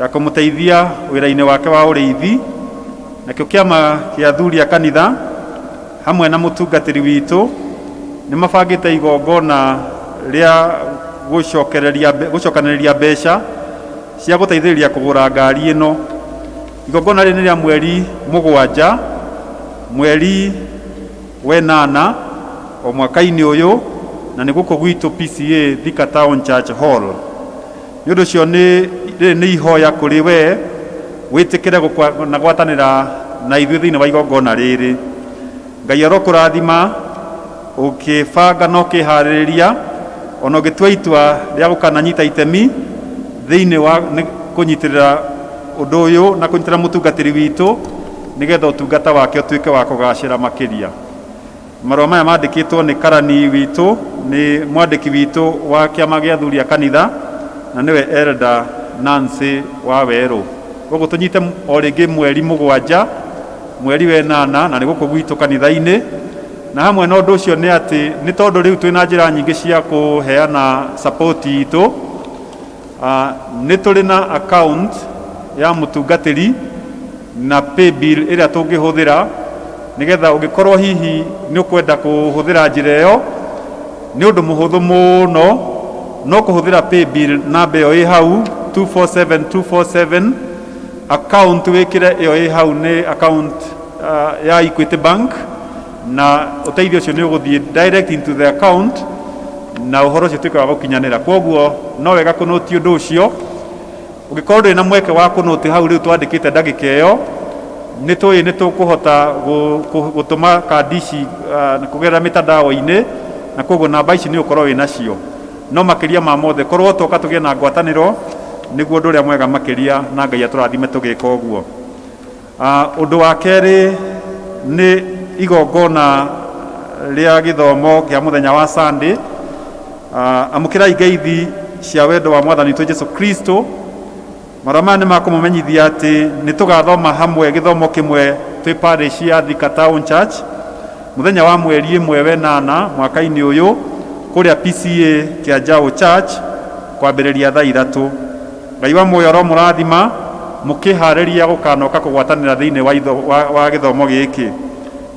ya kumuteithia wira-ini wake wa uriithi. Na kio kiama kia athuri a kanitha hamwe na mutungatiri witu ni mabangite igongona ria gucokaniriria mbeca cia guteithiriria kugura ngari ino. Igongona ri ni ria mweri 7 mweri wenana o mwaka-ini uyu, na ni guku gwitu PCA Thika Town Church Hall. Ni undu cio ni ihoya kuri we witikire na gwatanira na ithuĩ thiini wa igongona riri. Ngai arokurathima ukibanga na ukihaririria ona ugitua itua ria gukananyita itemi thiini wa kunyitirira undu uyu na kunyitirira mutungatiri witu nigetha utungata wake utuike wa kugacira makiria. Marua maya mandikitwo ni karani witu, ni mwandiki witu wa kiama gia athuri a kanitha, na niwe Elder Nancy Waweru. Gugu tunyite o ringi mweri 7 mweri wenana, na ni guku gwitu kanitha-ini. Na hamwe na undu ucio ni ati ni tondu riu twina njira nyingi cia kuheana support itu, ni turi na account ya mutungatiri na pay bill iria tungihuthira nigetha ungikorwo hihi ni ukwenda kuhuthira njira iyo ni undu muhuthu muno, no kuhuthira pay bill namba iyo i hau 247247. Account wikire iyo i hau ni account ya Equity Bank, na uteithio ucio ni uguthie direct into the account na uhoro ucio tuika wa gukinyanira. Koguo no wega kunotia undu ucio. Ugikorwo ndina mweke wa kunoti hau riu twandikite ndagika iyo, ni tukuhota gutuma kandi ici kugerera mitandao-ini, na koguo namba ici ni ukorwo wina cio. No makiria ma mothe korwo toka tugie na ngwataniro niguo undu uria mwega makiria, na Ngai aturathime tugika uguo. Undu wa keri ni igongona ria githomo kia muthenya wa Sunday. Amukirai ngeithi cia wendo wa Mwathani witu Jesu Kristo. Marua maya ni makumumenyithia ati ni tugathoma hamwe githomo kimwe twi parish ya Thika Town Church muthenya wa mweri 1 wenana mwaka-ini uyu kuria PCA kia Jau Church kwambiriria thaa 3. Ngai wa muoyo ro murathima mukihariria gukanoka kugwatanira thiini wa githomo giki.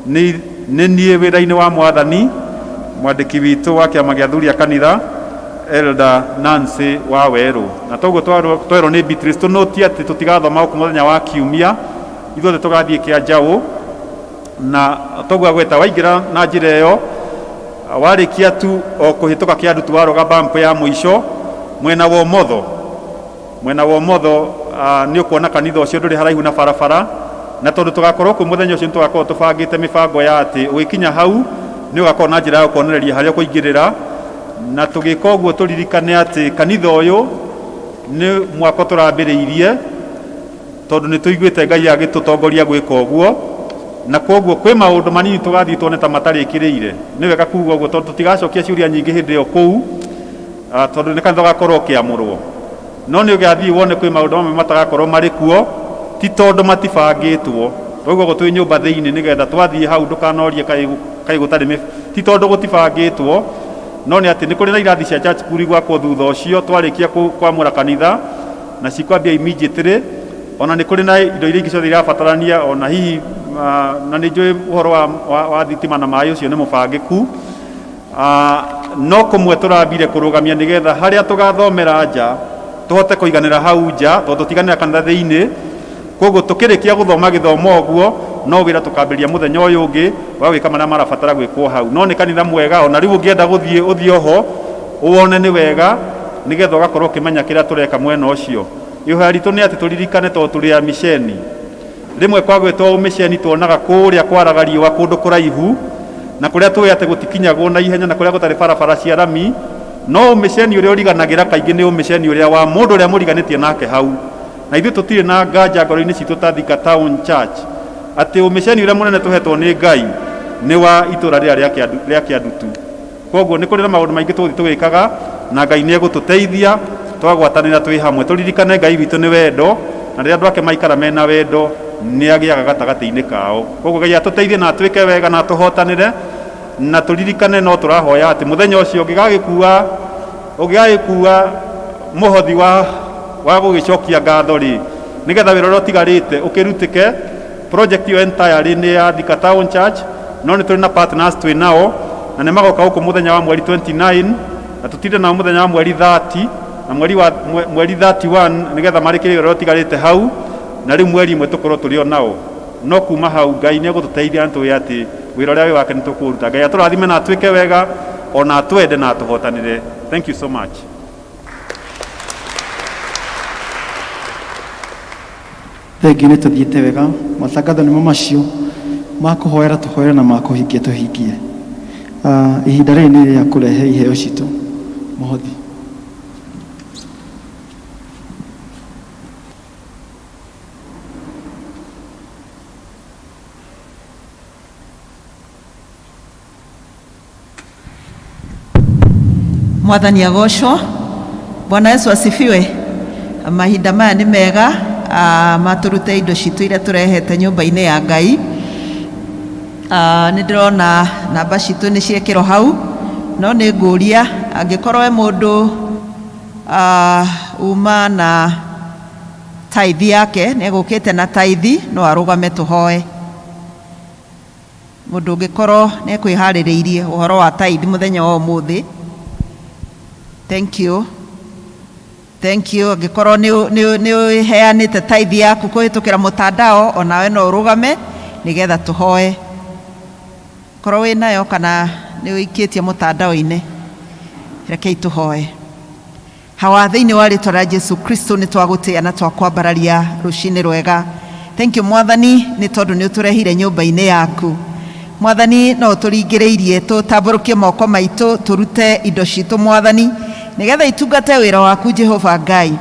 Ni nie wira-ini wa Mwathani, mwandiki witu wa kiama gia athuri a kanitha Elder Nancy Waweru. Na toguo twerwo ni Beatrice tunotie ati tutigathoma guku muthenya wa kiumia, ithuothe tugathie kia Jau. Na toguo gweta waingira na njira iyo warikia tu o kuhituka kia ndutu waroga bump ya mwisho mwena wa umotho ni ukuona kanitha ucio nduri haraihu na barabara. Na tondu tugakorwo ku muthenya ucio tugakorwo tubangite mibango ya ati ugikinya hau ni ugakorwo na njira ya kuonereria haria kuingirira. Na tugika uguo turirikane ati kanitha uyu ni mwako turambiriirie, tondu ni tuiguite Ngai agitutongoria gwika uguo. Na koguo kwi maundu manini tugathii tuone ta matarikiriire. Ni wega kuuga uguo tondu tutigacokia ciuria nyingi hindi iyo kuu, tondu ni kanitha gakorwo kiamurwo. No ni ugathii wone kwi maundu mamwe matagakorwo mari kuo, ti tondu matibangitwo koguo go twi nyumba thiini nigetha twathie hau ndukanorie kai gutari ti tondu gutibangitwo no ni ati ni kuri na irathi cia church kuri gwakwo thutha ucio twarikia kwamura kanitha na cikwambia immediately ona ni kuri na indo iria ingĩ ciothe irabatarania ona hihi na nĩ njũĩ ũhoro wa thitima na maĩ ũcio nĩ mũbangĩku no kũmwe tũrambire kũrũgamia nĩgetha harĩa tũgathomera nja tũhote kũiganĩra hau nja tondũ tũtiganĩra kanitha thĩinĩ koguo tũkĩrĩkia gũthoma gĩthomo ũguo no wĩra tũkambĩrĩria mũthenya ũyũ ũngĩ wa gwĩka marĩa marabatara gwĩkwo hau no nĩ kanitha mwega ona rĩu ũngĩenda gũthiĩ ũthiĩ oho ũwone nĩ wega nĩgetha ũgakorwo ũkĩmenya kĩrĩa tũreka mwena ũcio ihoya ritũ nĩ atĩ tũririkane tondũ tũrĩ a miceni rĩmwe kwa gwĩtwo mĩceni tuonaga kũrĩa kwaraga riũa kũndũ kũraihu na kũrĩa tũĩ atĩ gũtikinyagwo na ihenya na kũrĩa gũtarĩ barabara cia rami no mĩceni ũrĩa ũriganagĩra kaingĩ nĩ mĩceni ũrĩa wa mũndũ ũrĩa mũriganĩtie nake hau na ithuĩ tũtirĩ na nganja ngoro-inĩ citũ ta Thika Town Church atĩ mĩceni ũrĩa mũnene tũhetwo nĩ Ngai nĩ wa itũra rĩrĩa rĩa Kĩandutu koguo nĩ kũrĩ na maũndũ maingĩ tũgũthiĩ tũgĩkaga na Ngai nĩ egũtũteithia twagwatanĩra twĩ hamwe tũririkane Ngai witũ nĩ wendo na rĩrĩa andũ ake maikara mena wendo nĩ agĩaga gatagatĩ-inĩ kao koguo Ngai atũteithie na twĩke wega na tũhotanĩre na tũririkane no tũrahoya atĩ mũthenya ũcio ũngĩgagĩkua mũhothi wa gũgĩcokia ngatho rĩ nĩgetha wĩra ũrĩa ũtigarĩte ũkĩrutĩke project ĩyo entirely nĩ ya Thika Town Church no nĩ tũrĩ na partners twĩ nao na nĩ magoka gũkũ mũthenya wa mweri 29 na tũtinde nao mũthenya wa mweri 30 na mweri 31 nĩgetha marĩkĩrie wĩra ũrĩa ũtigarĩte hau na rĩu mweri ĩmwe tũkorwo tũrĩ o nao no kuma hau Ngai nĩ egũtũteithia nĩtũĩ atĩ wĩra ũrĩa wĩ wake nĩ tũkũruta Ngai atũrathime na atwĩke wega ona atwende na atũhotanĩre. Thank you so much. Thengi nĩ tũthiĩte wega matangatho nĩmo macio makũhoera tũhoere na makũhingia tũhingie ihinda rĩrĩ nĩ rĩa kũrehe iheo citũ mũhothi. Mwathani agocwo. Bwana Yesu asifiwe. Mahinda maya nĩ mega maturute indo citũ iria tũrehete nyũmba-inĩ ya Ngai. Nĩ ndĩrona namba citũ nĩ ciekĩrwo hau no nĩ ngũria angĩkorwo we mũndũ uma na tithe yake nĩ egũkĩte na tithe no arũgame tũhoe. Mũndũ ũngĩkorwo nĩ ekwĩharĩrĩirie ũhoro wa tithe mũthenya wa ũmũthĩ. Thank you. Angĩkorwo nĩ heanĩte tithe yaku kũhĩtũkĩra mũtandao onawe no ũrũgame nĩgetha tũhoe. Korwo wĩ nayo kana nĩ ũikĩtie mũtandao-inĩ rekei tũhoe. Hawa thĩinĩ wa rĩtwa rĩa Jesu Kristo nĩ twagũtĩĩa na twakwambararia rũcinĩ rwega. Thank you Mwathani nĩ tondũ nĩ ũtũrehire nyũmba-inĩ yaku. Mwathani no ũtũringĩrĩirie tũtambũrũkie moko maitũ tũrute indo citũ Mwathani nĩgetha itungate wĩra waku Jehova Ngai.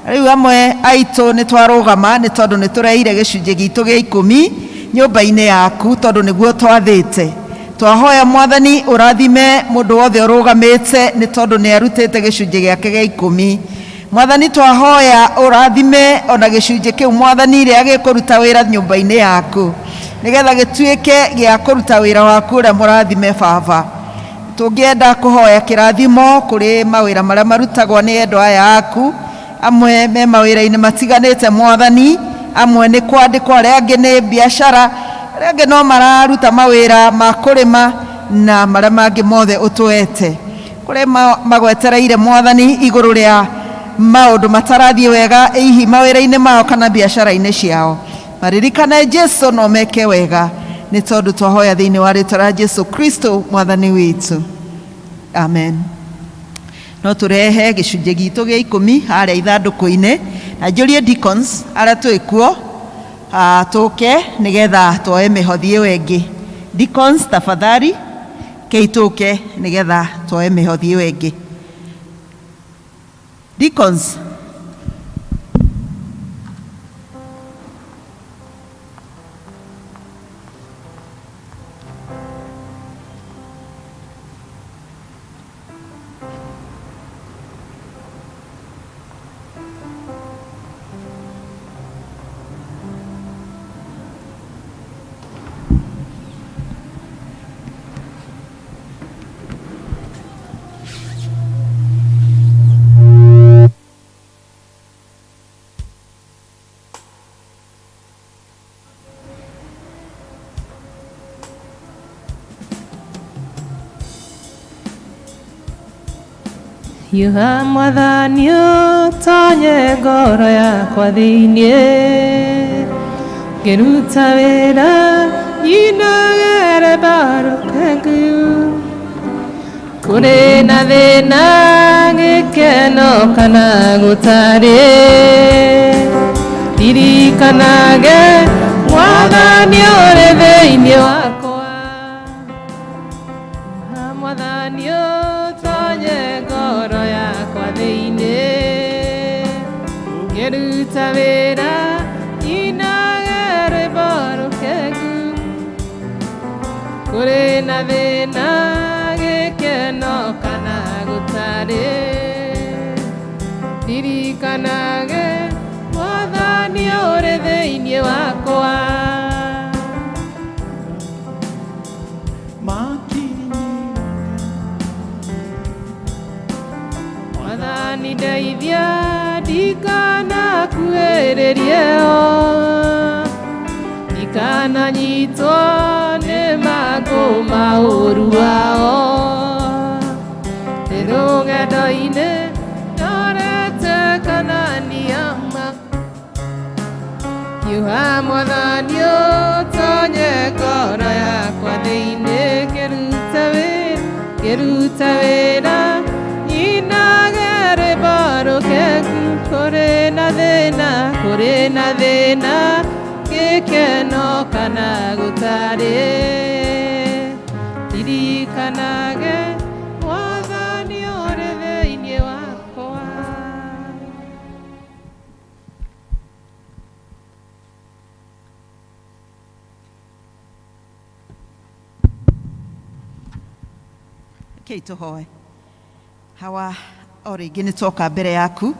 Rĩu amwe aitũ nĩ twarũgama nĩ tondũ nĩ tũrehire gĩcunjĩ gitũ gĩa 10 nyũmba-inĩ yaku tondũ nĩguo twathĩte. Twahoya Mwathani ũrathime mũndũ wothe ũrũgamĩte nĩ tondũ nĩ arutĩte gĩcunjĩ gĩake gĩa 10. Mwathani twahoya ũrathime ona gĩcunjĩ kĩu Mwathani rĩa gĩkũruta wĩra nyũmba-inĩ yaku nĩgetha gĩtuĩke gĩa kũruta wĩra waku ũrĩa mũrathime Baba. Tũngĩenda kũhoya kĩrathimo kũrĩ mawĩra marĩa marutagwo nĩ endwa aya aku, amwe me mawĩra-inĩ matiganĩte Mwathani, amwe nĩ kwandĩkwo, arĩa angĩ nĩ biacara, arĩa angĩ no mararuta mawĩra ma kũrĩma na marĩa mangĩ mothe ũtũete. Kũrĩ magwetereire Mwathani igũrũ rĩa maũndũ matarathiĩ wega hihi mawĩra-inĩ mao kana biacara-inĩ ciao. Maririkane Jesu no meke wega nĩ tondũ twahoya thĩinĩ wa rĩtwa rĩa Jesu Kristo Mwathani witũ. Amen. No tũrehe gĩcunjĩ gitũ gĩa 10 harĩa ithandũkũ-inĩ na njũrie deacons arĩa twĩ kuo tũke nĩgetha tuoe mĩhothi ĩyo ĩngĩ. Deacons tafadhali kei tũke nĩgetha tuoe mĩhothi ĩyo ĩngĩ. Deacons. Hiũha Mwathani ũtonye ngoro yakwa thĩinĩ, ngĩruta wĩra nyinagĩre mbarũkengu, kũrĩ na thĩna gĩkeno kana gũtarĩ, ririkanage Mwathani ũrĩ thĩinĩ wakwa. Hiũha Mwathani ũtonye ngoro yakwa thĩinĩ, ngĩruta wĩra nyinagĩre mbarũkengu, kũrĩ na thĩna gĩkeno kana gũtarĩ, ririkanage Mwathani ũrĩ thĩinĩ wakwa. Mwathani ndeithia ndikanakuhĩrĩrie o, ndikananyitwo nĩ mangũ ma ũru wao, ndĩ rũgendo-inĩ ndorete Kanania ma. Hiũha Mwathani ũtonye ngoro yakwa thĩinĩ, ngĩruta wĩra nyinagĩre mbarũkengu, kũrĩ na thĩna gĩkeno kana gũtarĩ, ririkanage Mwathani ũrĩ thĩinĩ wakwa. Kei tũhoe. Hawa o rĩngĩ nĩ twoka mbere yaku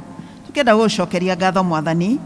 tũkĩenda gũgũcokeria ngatho Mwathani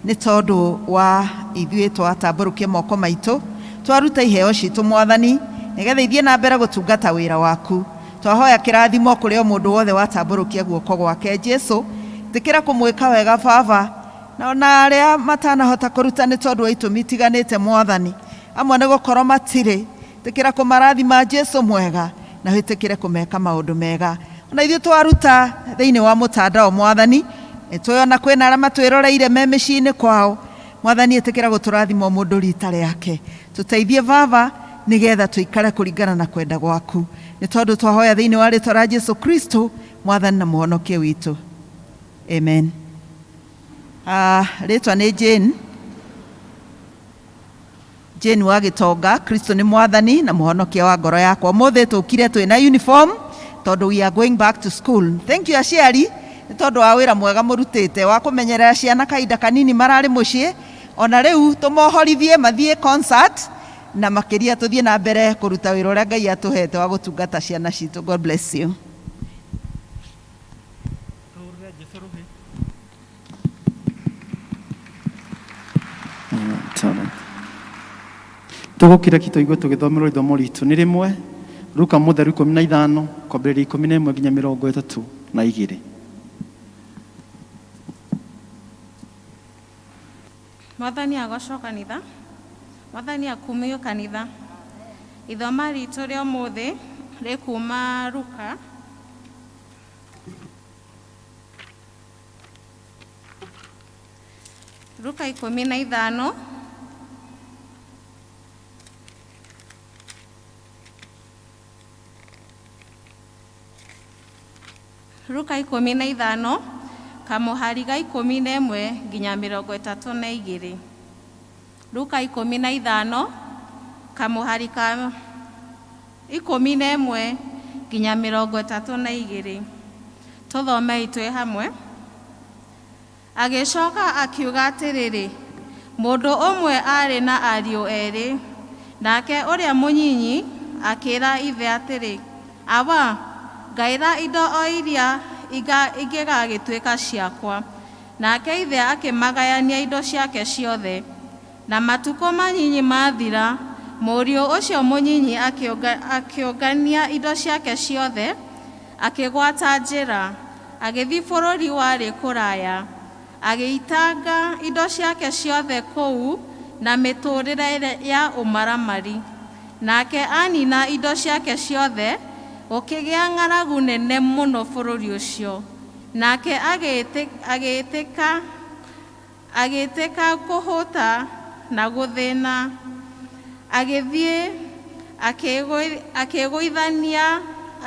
nĩ tondũ wa ithuĩ twatambũrũkia moko maitũ, twaruta iheo citũ Mwathani, nĩgetha ithiĩ na mbere gũtungata wĩra waku. Twahoya kĩrathimo kũrĩ o mũndũ wothe watambũrũkia guoko gwake. Jesũ, tĩkĩra kũmwĩka wega Baba, na ona arĩa matanahota kũruta nĩ tondũ wa itũmi itiganĩte Mwathani, amwe nĩ gũkorwo matirĩ, tĩkĩra kũmarathima Jesũ mwega, na wĩtĩkĩre kũmeka maũndũ mega. Ona ithuĩ twaruta thĩinĩ wa mũtandao Mwathani, nĩtwĩona kwĩna arĩa matwĩroreire me mĩciĩ-inĩ kwao Mwathani, ĩtĩkĩra gũtũrathima mũndũ rita rĩake. Tũteithie Baba, nĩgetha tũikare kũringana na kwenda gwaku, nĩ tondũ twahoya thĩinĩ wa rĩĩtwa rĩa Jesũ Kristo Mwathani na mũhonokia witũ, amen. Rĩĩtwa nĩ Jane wa Gĩtonga. Kristo nĩ Mwathani na mũhonokia wa ngoro yakwa. Ũmũthĩ tũkire twĩna uniform tondũ we are going back to school. Thank you aciari nĩ tondũ wa wĩra mwega mũrutĩte wa kũmenyerera ciana kahinda kanini mararĩ mũciĩ. Ona rĩu tũmohorithie mathiĩ concert, na makĩria tũthiĩ na mbere kũruta wĩra ũrĩa Ngai atũhete wa gũtungata ciana citũ. God bless you. Tũgũkĩra kĩtũigua tũgĩthomerwo ithomo ritũ nĩ rĩmwe Luka mũtheru 15 kwambĩrĩria 11 nginya 32. Mwathani agocwo kanitha, Mwathani akumio kanitha. Ithoma ritũ rĩa ũmũthĩ rĩkuma Luka Luka 15 Luka 15 kamuhari ga 11 nginya 32. Luka 15 kamuhari ka 11 nginya 32. Tũthomei twĩ hamwe. Agĩcoka akiuga atĩrĩrĩ, mũndũ ũmwe arĩ na ariũ erĩ, nake ũrĩa mũnyinyi akĩra ithe atĩrĩ, awa ngaĩra indo o iria ingĩgagĩtuĩka ciakwa. Nake ithe akĩmagayania indo ciake ciothe. Na matukũ manyinyi mathira, mũriũ ũcio mũnyinyi akĩũngania indo ciake ciothe, akĩgwata njĩra, agĩthiĩ bũrũri warĩ kũraya, agĩitanga indo ciake ciothe kũu na mĩtũrĩre ya ũmaramari. Nake anina indo ciake ciothe, gũkĩgĩa ng'aragu nene mũno bũrũri ũcio. Nake agĩtĩka kũhũta na gũthĩna, agĩthiĩ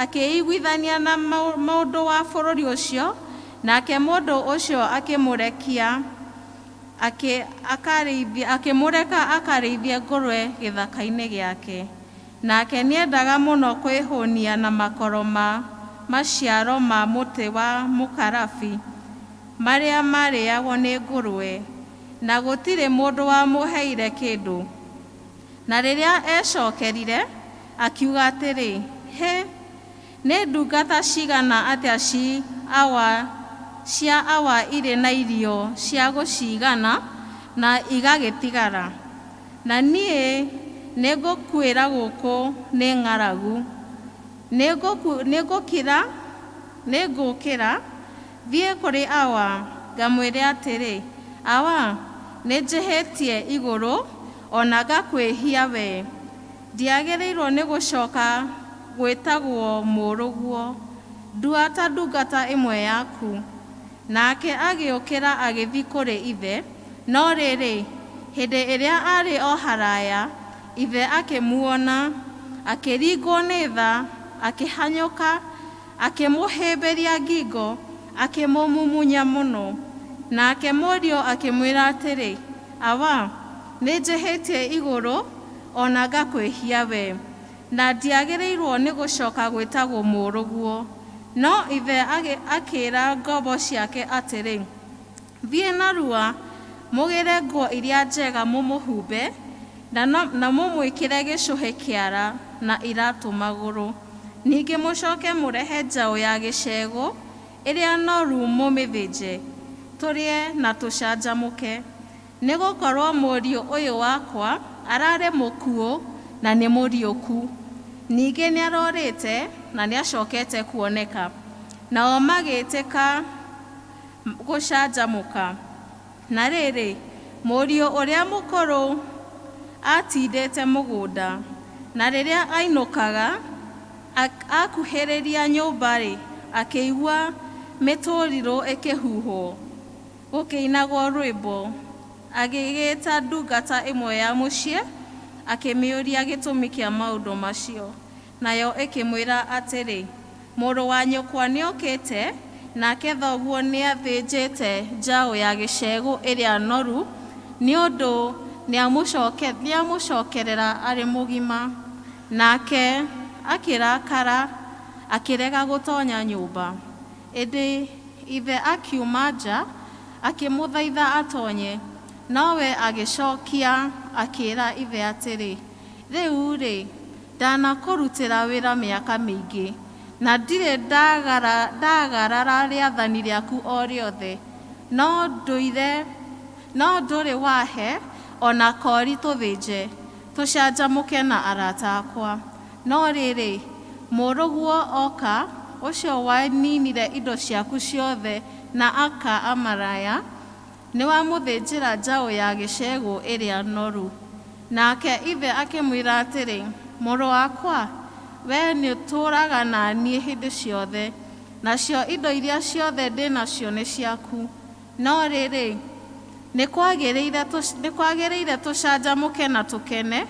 akĩiguithania na mũndũ wa bũrũri ũcio, nake mũndũ ũcio akĩmũrekia akĩmũreka akarĩithie ngũrwe gĩthaka-inĩ gĩake. Nake nĩendaga mũno kwĩhũnia na makoro ma maciaro ma mũtĩ wa mũkarabi marĩa marĩagwo nĩ ngũrwe, na gũtirĩ mũndũ wamũheire kĩndũ. Na rĩrĩa ecokerire akiuga atĩrĩ, nĩ ndungata cigana atĩa cia awa irĩ na irio cia gũcigana na igagĩtigara. Na niĩ nĩngũkuĩra gũkũ nĩ ng'aragu, nĩngũkĩra thiĩ kũrĩ awa ngamwĩre atĩrĩ, awa nĩnjĩhĩtie igũrũ ona ngakwĩhia we, ndiagĩrĩirwo nĩ gũcoka gwĩtagwo mũrũguo, ndua ta ndungata ĩmwe yaku. Nake agĩũkĩra agĩthiĩ kũrĩ ithe, no rĩrĩ hĩndĩ ĩrĩa arĩ o haraya, ithe akĩmuona, akĩringwo nĩ tha, akĩhanyũka, akĩmũhĩmbĩria ngingo, akĩmũmumunya mũno. Nake mũriũ akĩmwĩra atĩrĩ, awa nĩnjĩhĩtie igũrũ ona ngakwĩhia we, na ndiagĩrĩirwo nĩ gũcoka gwĩtagwo mũrũguo. No ithe akĩra ngombo ciake atĩrĩ, thiĩ narua mũgĩre nguo iria njega mũmũhumbe, na mũmwĩkĩre gĩcũhĩ kĩara na iratũ magũrũ. Ningĩ mũcoke mũrehe njaũ ya gĩcegũ ĩrĩa noru mũmĩthĩnje, tũrĩe na tũcanjamũke. Nĩgũkorwo mũriũ ũyũ wakwa ararĩ mũkuũ na nĩ mũriũku, ningĩ nĩarorĩte na nĩacokete kuoneka. Nao magĩtĩka gũcanjamũka. Na rĩrĩ, mũriũ ũrĩa mũkũrũ atindĩte mũgũnda, na rĩrĩa ainũkaga akuhĩrĩria nyũmba-rĩ, akĩigua mĩtũrirũ ĩkĩhuhwo, gũkĩinagwo rwĩmbo. Agĩgĩta ndungata ĩmwe ya mũciĩ, akĩmĩũria gĩtũmi kĩa maũndũ macio. Nayo ĩkĩmwĩra atĩrĩ, mũrũ wa nyũkwa nĩokĩte, nake thoguo nĩathĩnjĩte njaũ ya gĩcegũ ĩrĩa noru, nĩ ũndũ nĩamũcokerera arĩ mũgima. Nake akĩrakara, akĩrega gũtonya nyũmba. Ĩndĩ ithe akiuma nja, akĩmũthaitha atonye, nowe agĩcokia akĩra ithe atĩrĩ, rĩu-rĩ, ndanakũrutĩra wĩra mĩaka mĩingĩ, na ndirĩ ndagarara rĩathani rĩaku o rĩothe, no ndũrĩ wahe ona kori tũthĩnje, tũcanjamũke na arata akwa. No rĩrĩ, mũrũguo oka, ũcio waninire indo ciaku ciothe na aka amaraya, nĩwamũthĩnjĩra njaũ ya gĩcegũ ĩrĩa noru. Nake ithe akĩmwĩra atĩrĩ, mũrũ wakwa, we nĩũtũũraga na niĩ hĩndĩ ciothe, nacio indo iria ciothe ndĩnacio nĩ ciaku. No rĩrĩ, nĩkwagĩrĩire tũcanjamũke na tũkene,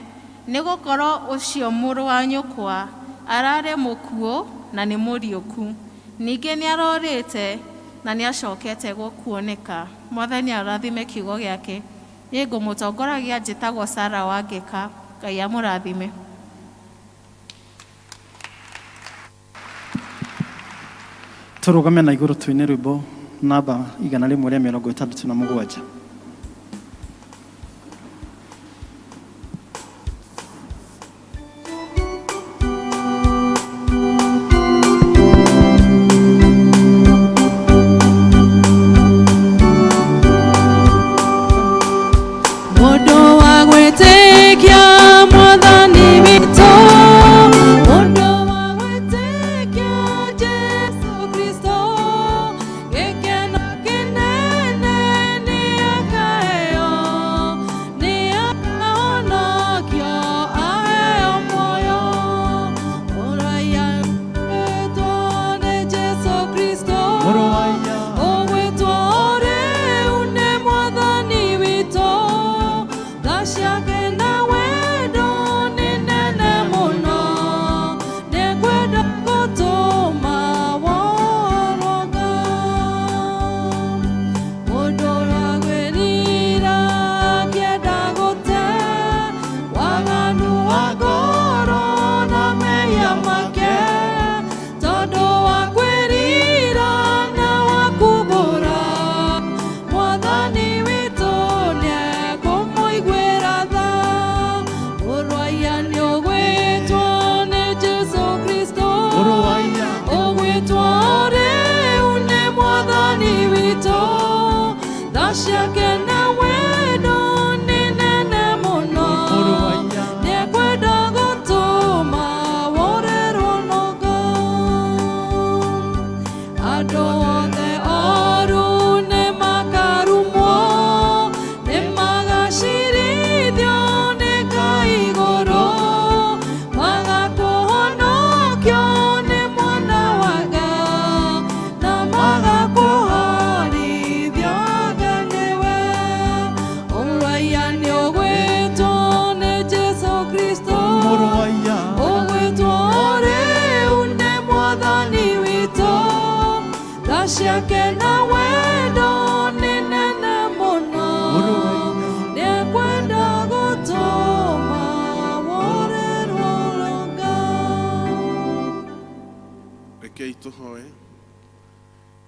nĩgũkorwo ũcio mũrũ wa nyũkwa ararĩ mũkuũ na nĩ mũriũku, ningĩ nĩarorĩte na nĩacokete kuoneka. Mwathani arathime kiugo gĩake. Niĩ ngũmũtongoragia njĩtagwo Sara Wangĩka. Ngai amũrathime. Tũrũgame na igũrũ tuine rwĩmbo namba 167. Kristo, gĩkeno kĩnene nĩ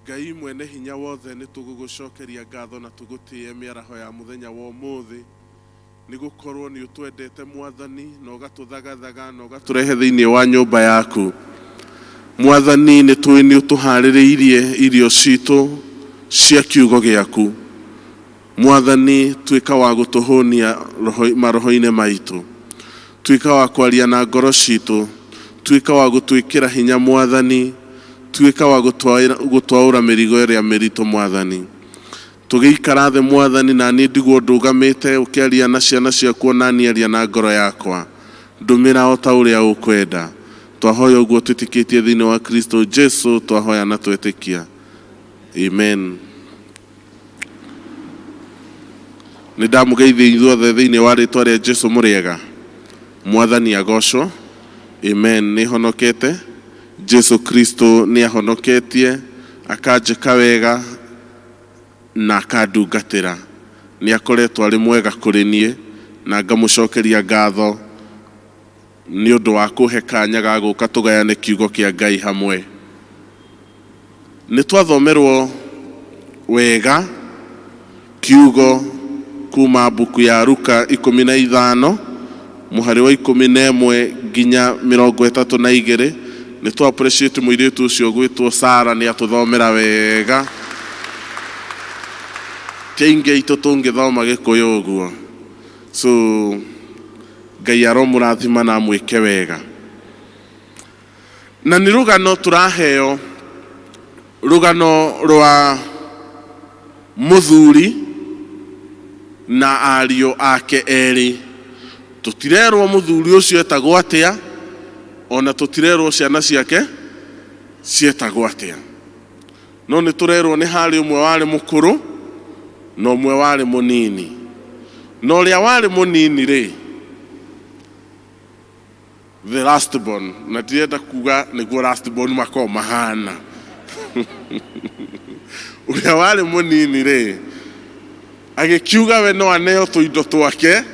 Ngai mwene hinya wothe nĩ tũgũgũcokeria ngatho na tũgũtĩe mĩaraho ya mũthenya wa ũmũthĩ nĩ gũkorwo nĩ ũtwendete Mwathani na ũgatũthagathaga na ũgatũrehe thĩinĩ wa nyũmba yaku. Mwathani nĩ tũĩ nĩ ũtũharĩrĩirie irio citũ cia kiugo gĩaku. Mwathani tuĩka wa gũtũhũnia maroho-inĩ maitũ, tuĩka wa kwaria na ngoro citũ, tuĩka wa gũtwĩkĩra hinya Mwathani, tuĩka wa gũtwaũra mĩrigo ĩrĩa mĩritũ Mwathani. Tũgĩikara thĩ Mwathani, na niĩ ndigwo ndũgamĩte ũkĩaria na ciana ciaku, onani aria na ngoro yakwa, ndũmĩra o ta ũrĩa ũkwenda. Twahoya ũguo twĩtĩkĩtie thĩinĩ wa Kristo Jesu, twahoya na twetĩkia. Amen. Nĩ ndamũgeithia ithuothe thĩinĩ wa rĩĩtwa rĩa Jesu mũrĩega. Mwathani agocwo. Amen. Nĩ honokete. Jesu Kristo nĩ ahonoketie, akanjĩka wega na akandungatĩra. Nĩ akoretwo arĩ mwega kũrĩ niĩ, na ngamũcokeria ngatho nĩ ũndũ wa kũhe kanya ga gũka tũgayane kiugo kĩa Ngai hamwe. Nĩ twathomerwo wega kiugo kuma mbuku ya Luka 15 mũhari wa 11 nginya 32. Nĩ twa appreciate mũirĩtu ũcio gwĩtwo Sara, nĩ atũthomera wega. Kĩingĩ itũ tũngĩthoma Gĩkũyũ ũguo. So Ngai aromũrathima na mwĩke wega. Na nĩ rũgano tũraheo, rũgano rwa mũthuri na ariũ ake erĩ. Tũtirerwo mũthuri ũcio etagwo atĩa, ona tũtirerwo ciana ciake cietagwo atĩa. No nĩ tũrerwo nĩ harĩ ũmwe warĩ mũkũrũ na ũmwe warĩ mũnini. Na ũrĩa warĩ mũnini rĩ, the last born, na ndirenda kuga nĩguo last born makoo mahana. Ũrĩa warĩ mũnini rĩ, agĩkiuga we no aneo tũindo twake,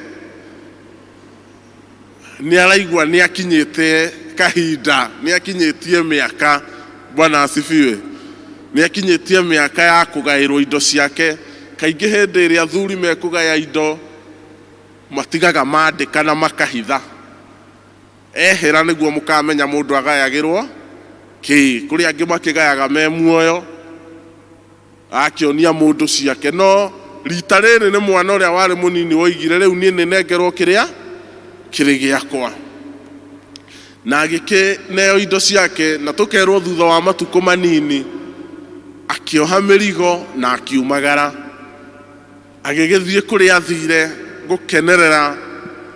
nĩ araigua nĩ akinyĩte kahinda, nĩ akinyĩtie mĩaka. Bwana asifiwe. Nĩ akinyĩtie mĩaka ya kũgaĩrwo indo ciake. Kaingĩ hĩndĩ ĩrĩa athuri mekũgaya indo matigaga mandĩka na makahitha. Ehera nĩguo mũkamenya mũndũ agayagĩrwo kĩ. Kũrĩ angĩ makĩgayaga me muoyo, akĩonia mũndũ ciake. No rita rĩrĩ nĩ mwana ũrĩa warĩ mũnini woigire rĩu niĩ nĩ nengerwo kĩrĩa kĩrĩ gĩakwa. Na agĩkĩneo indo ciake, na tũkerwo thutha wa matukũ manini akĩoha mĩrigo na akiumagara. Agĩgĩthiĩ kũrĩa athire gũkenerera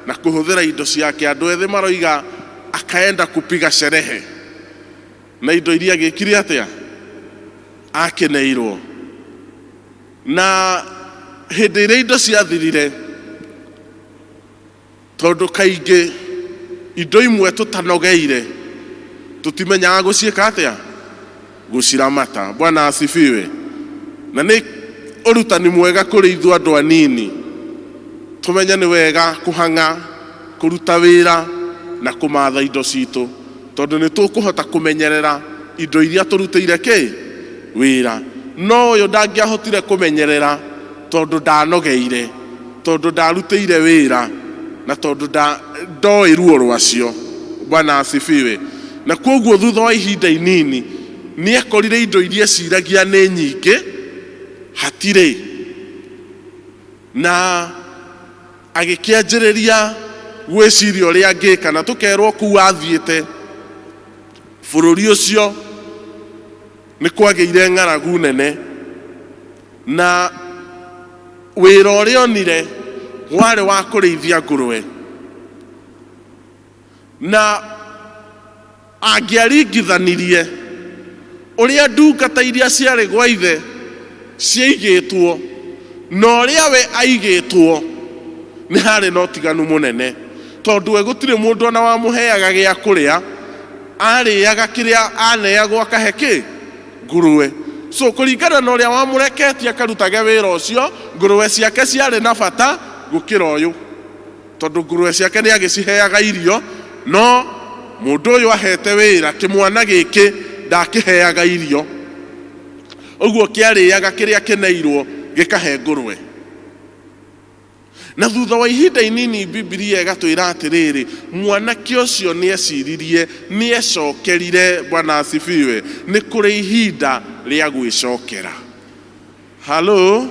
na kũhũthĩra indo ciake. Andũ ethĩ maroiga akaenda kupiga sherehe, na indo iria agĩkire atĩa, akeneirwo. Na hĩndĩ ĩrĩa indo ciathirire, tondũ kaingĩ indo imwe tũtanogeire tũtimenyaga gũciĩka atĩa, gũciramata. Bwana asifiwe. Na nĩ ũrutani mwega kũrĩ ithuĩ andũ anini, tũmenye nĩ wega kũhang'a, kũruta wĩra na kũmatha indo citũ, tondũ nĩ tũkũhota kũmenyerera indo iria tũrutĩire kĩ wĩra. No ũyũ ndangĩahotire kũmenyerera tondũ ndanogeire, tondũ ndarutĩire wĩra, na tondũ ndoĩ ruo rwacio. Bwana asifiwe. Na kwoguo thutha wa ihinda inini nĩ ekorire indo iria ciragia nĩ nyingĩ hatirĩ, na agĩkĩanjĩrĩria gwĩciria ũrĩa angĩka, na tũkerwo kũu athiĩte bũrũri ũcio nĩ kwagĩire ng'aragu nene, na wĩra ũrĩa onire warĩ wa kũrĩithia ngũrwe, na angĩaringithanirie ũrĩa ndungata iria ciarĩ gwa ithe ciaigĩtwo na ũrĩa we aigĩtwo, nĩ harĩ na ũtiganu mũnene, tondũ we gũtirĩ mũndũ ona wamũheaga gĩa kũrĩa, arĩaga kĩrĩa aneagwo akahe ngũrwe. So kũringana na ũrĩa wamũreketie akarutage wĩra ũcio, ngũrwe ciake ciarĩ na bata gũkĩra ũyũ, tondũ ngũrwe ciake nĩ agĩciheaga irio, no mũndũ ũyũ ahete wĩra, kĩmwana gĩkĩ ndakĩheaga irio, ũguo kĩarĩaga kĩrĩa kĩneirwo gĩkahe ngũrwe. Na thutha wa ihinda inini Biblia ĩgatwĩra atĩrĩrĩ, mwanake ũcio nĩeciririe, nĩecokerire, Bwana asifiwe, nĩ kũrĩ ihinda rĩa gwĩcokera. Halo,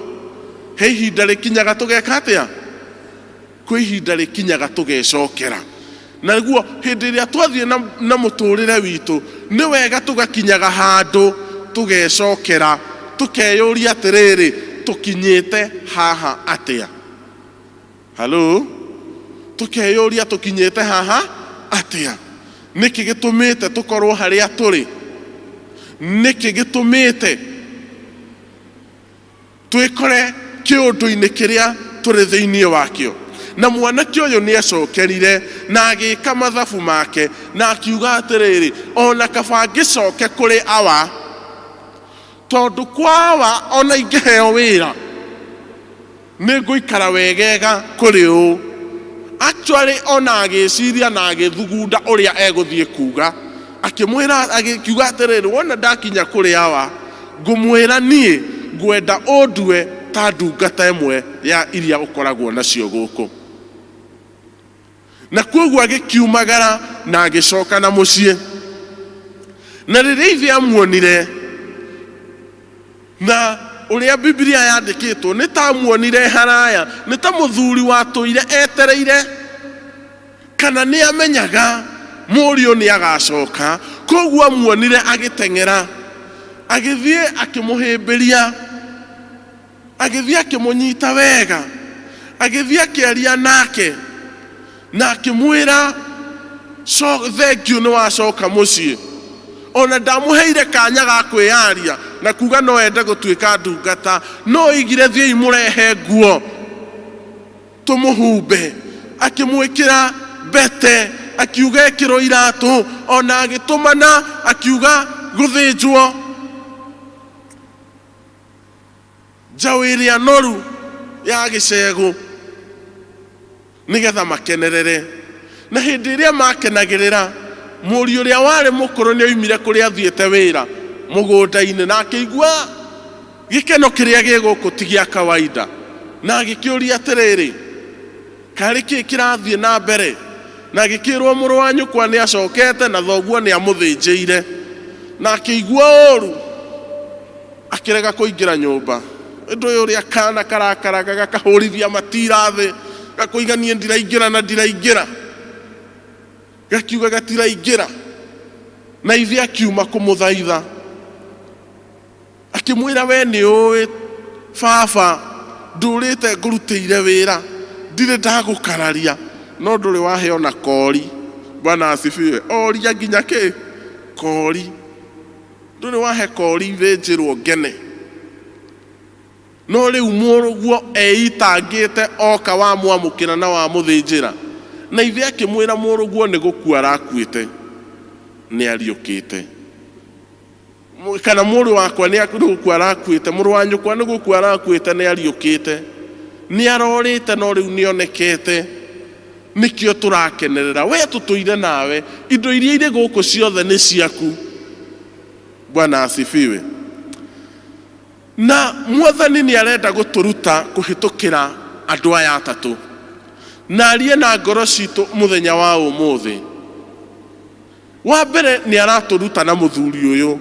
he ihinda rĩkinyaga tũgeka atĩa? Kwĩ ihinda rĩkinyaga tũgecokera. Naguo hĩndĩ ĩrĩa twathiĩ na mũtũrĩre witũ, nĩ wega tũgakinyaga handũ tũgecokera, tũkeyũria atĩrĩrĩ, tũkinyĩte haha atĩa? Halo, tukeyũria tukinyĩte haha atĩa? Nĩkĩ gĩtũmĩte tũkorwo harĩa tũrĩ? Nĩkĩ gĩtũmĩte twĩkore kĩũndũ-inĩ kĩrĩa tũrĩ thĩinĩ wakĩo? Na mwanake ũyũ nĩecokerire na agĩka mathabu make, na akiuga atĩrĩrĩ, ona kaba ngĩcoke kũrĩ awa, tondũ kwa awa ona ingĩheo wĩra nĩngũikara wegega kũrĩ ũũ. Actually ona agĩciria na agĩthugunda ũrĩa egũthiĩ kuga, akĩmwĩra, agĩkiuga atĩrĩrĩ, wona ndakinya kũrĩ awa, ngũmwĩra niĩ ngwenda ũndue ta ndungata ĩmwe ya iria ũkoragwo nacio gũkũ. Na koguo agĩkiumagara na agĩcoka na mũciĩ. Na rĩrĩa ithe amuonire, na ũrĩa Biblia yandĩkĩtwo, nĩ ta muonire haraya, nĩ ta mũthuri watũire etereire, kana nĩ amenyaga mũriũ nĩ agacoka, koguo amuonire agĩteng'era, agĩthiĩ akĩmũhĩmbĩria, agĩthiĩ akĩmũnyita wega, agĩthiĩ akĩaria nake, na akĩmwĩra, thengiũ nĩ wacoka mũciĩ, ona ndamũheire kanya ga kwĩyaria na kuga no ende gũtuĩka ndungata, no igire thiĩi mũrehe nguo tũmũhumbe, akĩmwĩkĩra mbete, akiuga ĩkĩrwo iratũ, ona agĩtũmana akiuga gũthĩnjwo njaũ ĩrĩa noru ya gĩcegũ, nĩgetha makenerere. Na hĩndĩ ĩrĩa makenagĩrĩra, mũriũ ũrĩa warĩ mũkũrũ nĩ oimire kũrĩa athiĩte wĩra mũgũnda-inĩ, na akĩigua gĩkeno kĩrĩa gĩgũkũ ti gĩa kawaida, na agĩkĩũria atĩrĩrĩ, karĩ kĩĩ kĩrathiĩ na mbere? Na agĩkĩrwo mũrũ wa nyũkwa nĩ acokete na thoguo nĩ amũthĩnjĩire, na akĩigua ũru, akĩrega kũingĩra nyũmba. Ũndũ ũyũ ũrĩa kana karakaraga gakahũrithia matira thĩ, gakoigania ndiraingĩra na ndiraingĩra, gakiuga gatiraingĩra, na ithe akiuma kũmũthaitha, akĩmwĩra, we nĩ ũĩ baba, ndũrĩte ngũrutĩire wĩra, ndirĩ ndagũkararia, no ndũrĩ wahe ona kori. Bwana asifiwe. Oria nginya kĩ? Kori. Ndũrĩ wahe kori thĩnjĩrwo ngene. No rĩu mũrũguo eitangĩte oka wamwamũkĩra na wamũthĩnjĩra, na ithe akĩmwĩra mũrũguo nĩ gũkua arakuĩte, nĩ ariũkĩte. Kana mũrũ wakwa nĩ gũkua arakuĩte, mũrũ wa nyũkwa nĩ gũkua arakuĩte, nĩ ariũkĩte, nĩ arorĩte, no rĩu nĩ onekete, nĩkĩo tũrakenerera. We tũtũire nawe, indo iria irĩ gũkũ ciothe nĩ ciaku. Bwana asifiwe. Na Mwathani nĩ arenda gũtũruta kũhĩtũkĩra andũ aya atatũ, na arie na ngoro citũ mũthenya wa ũmũthĩ. Wa mbere nĩ aratũruta na mũthuri ũyũ,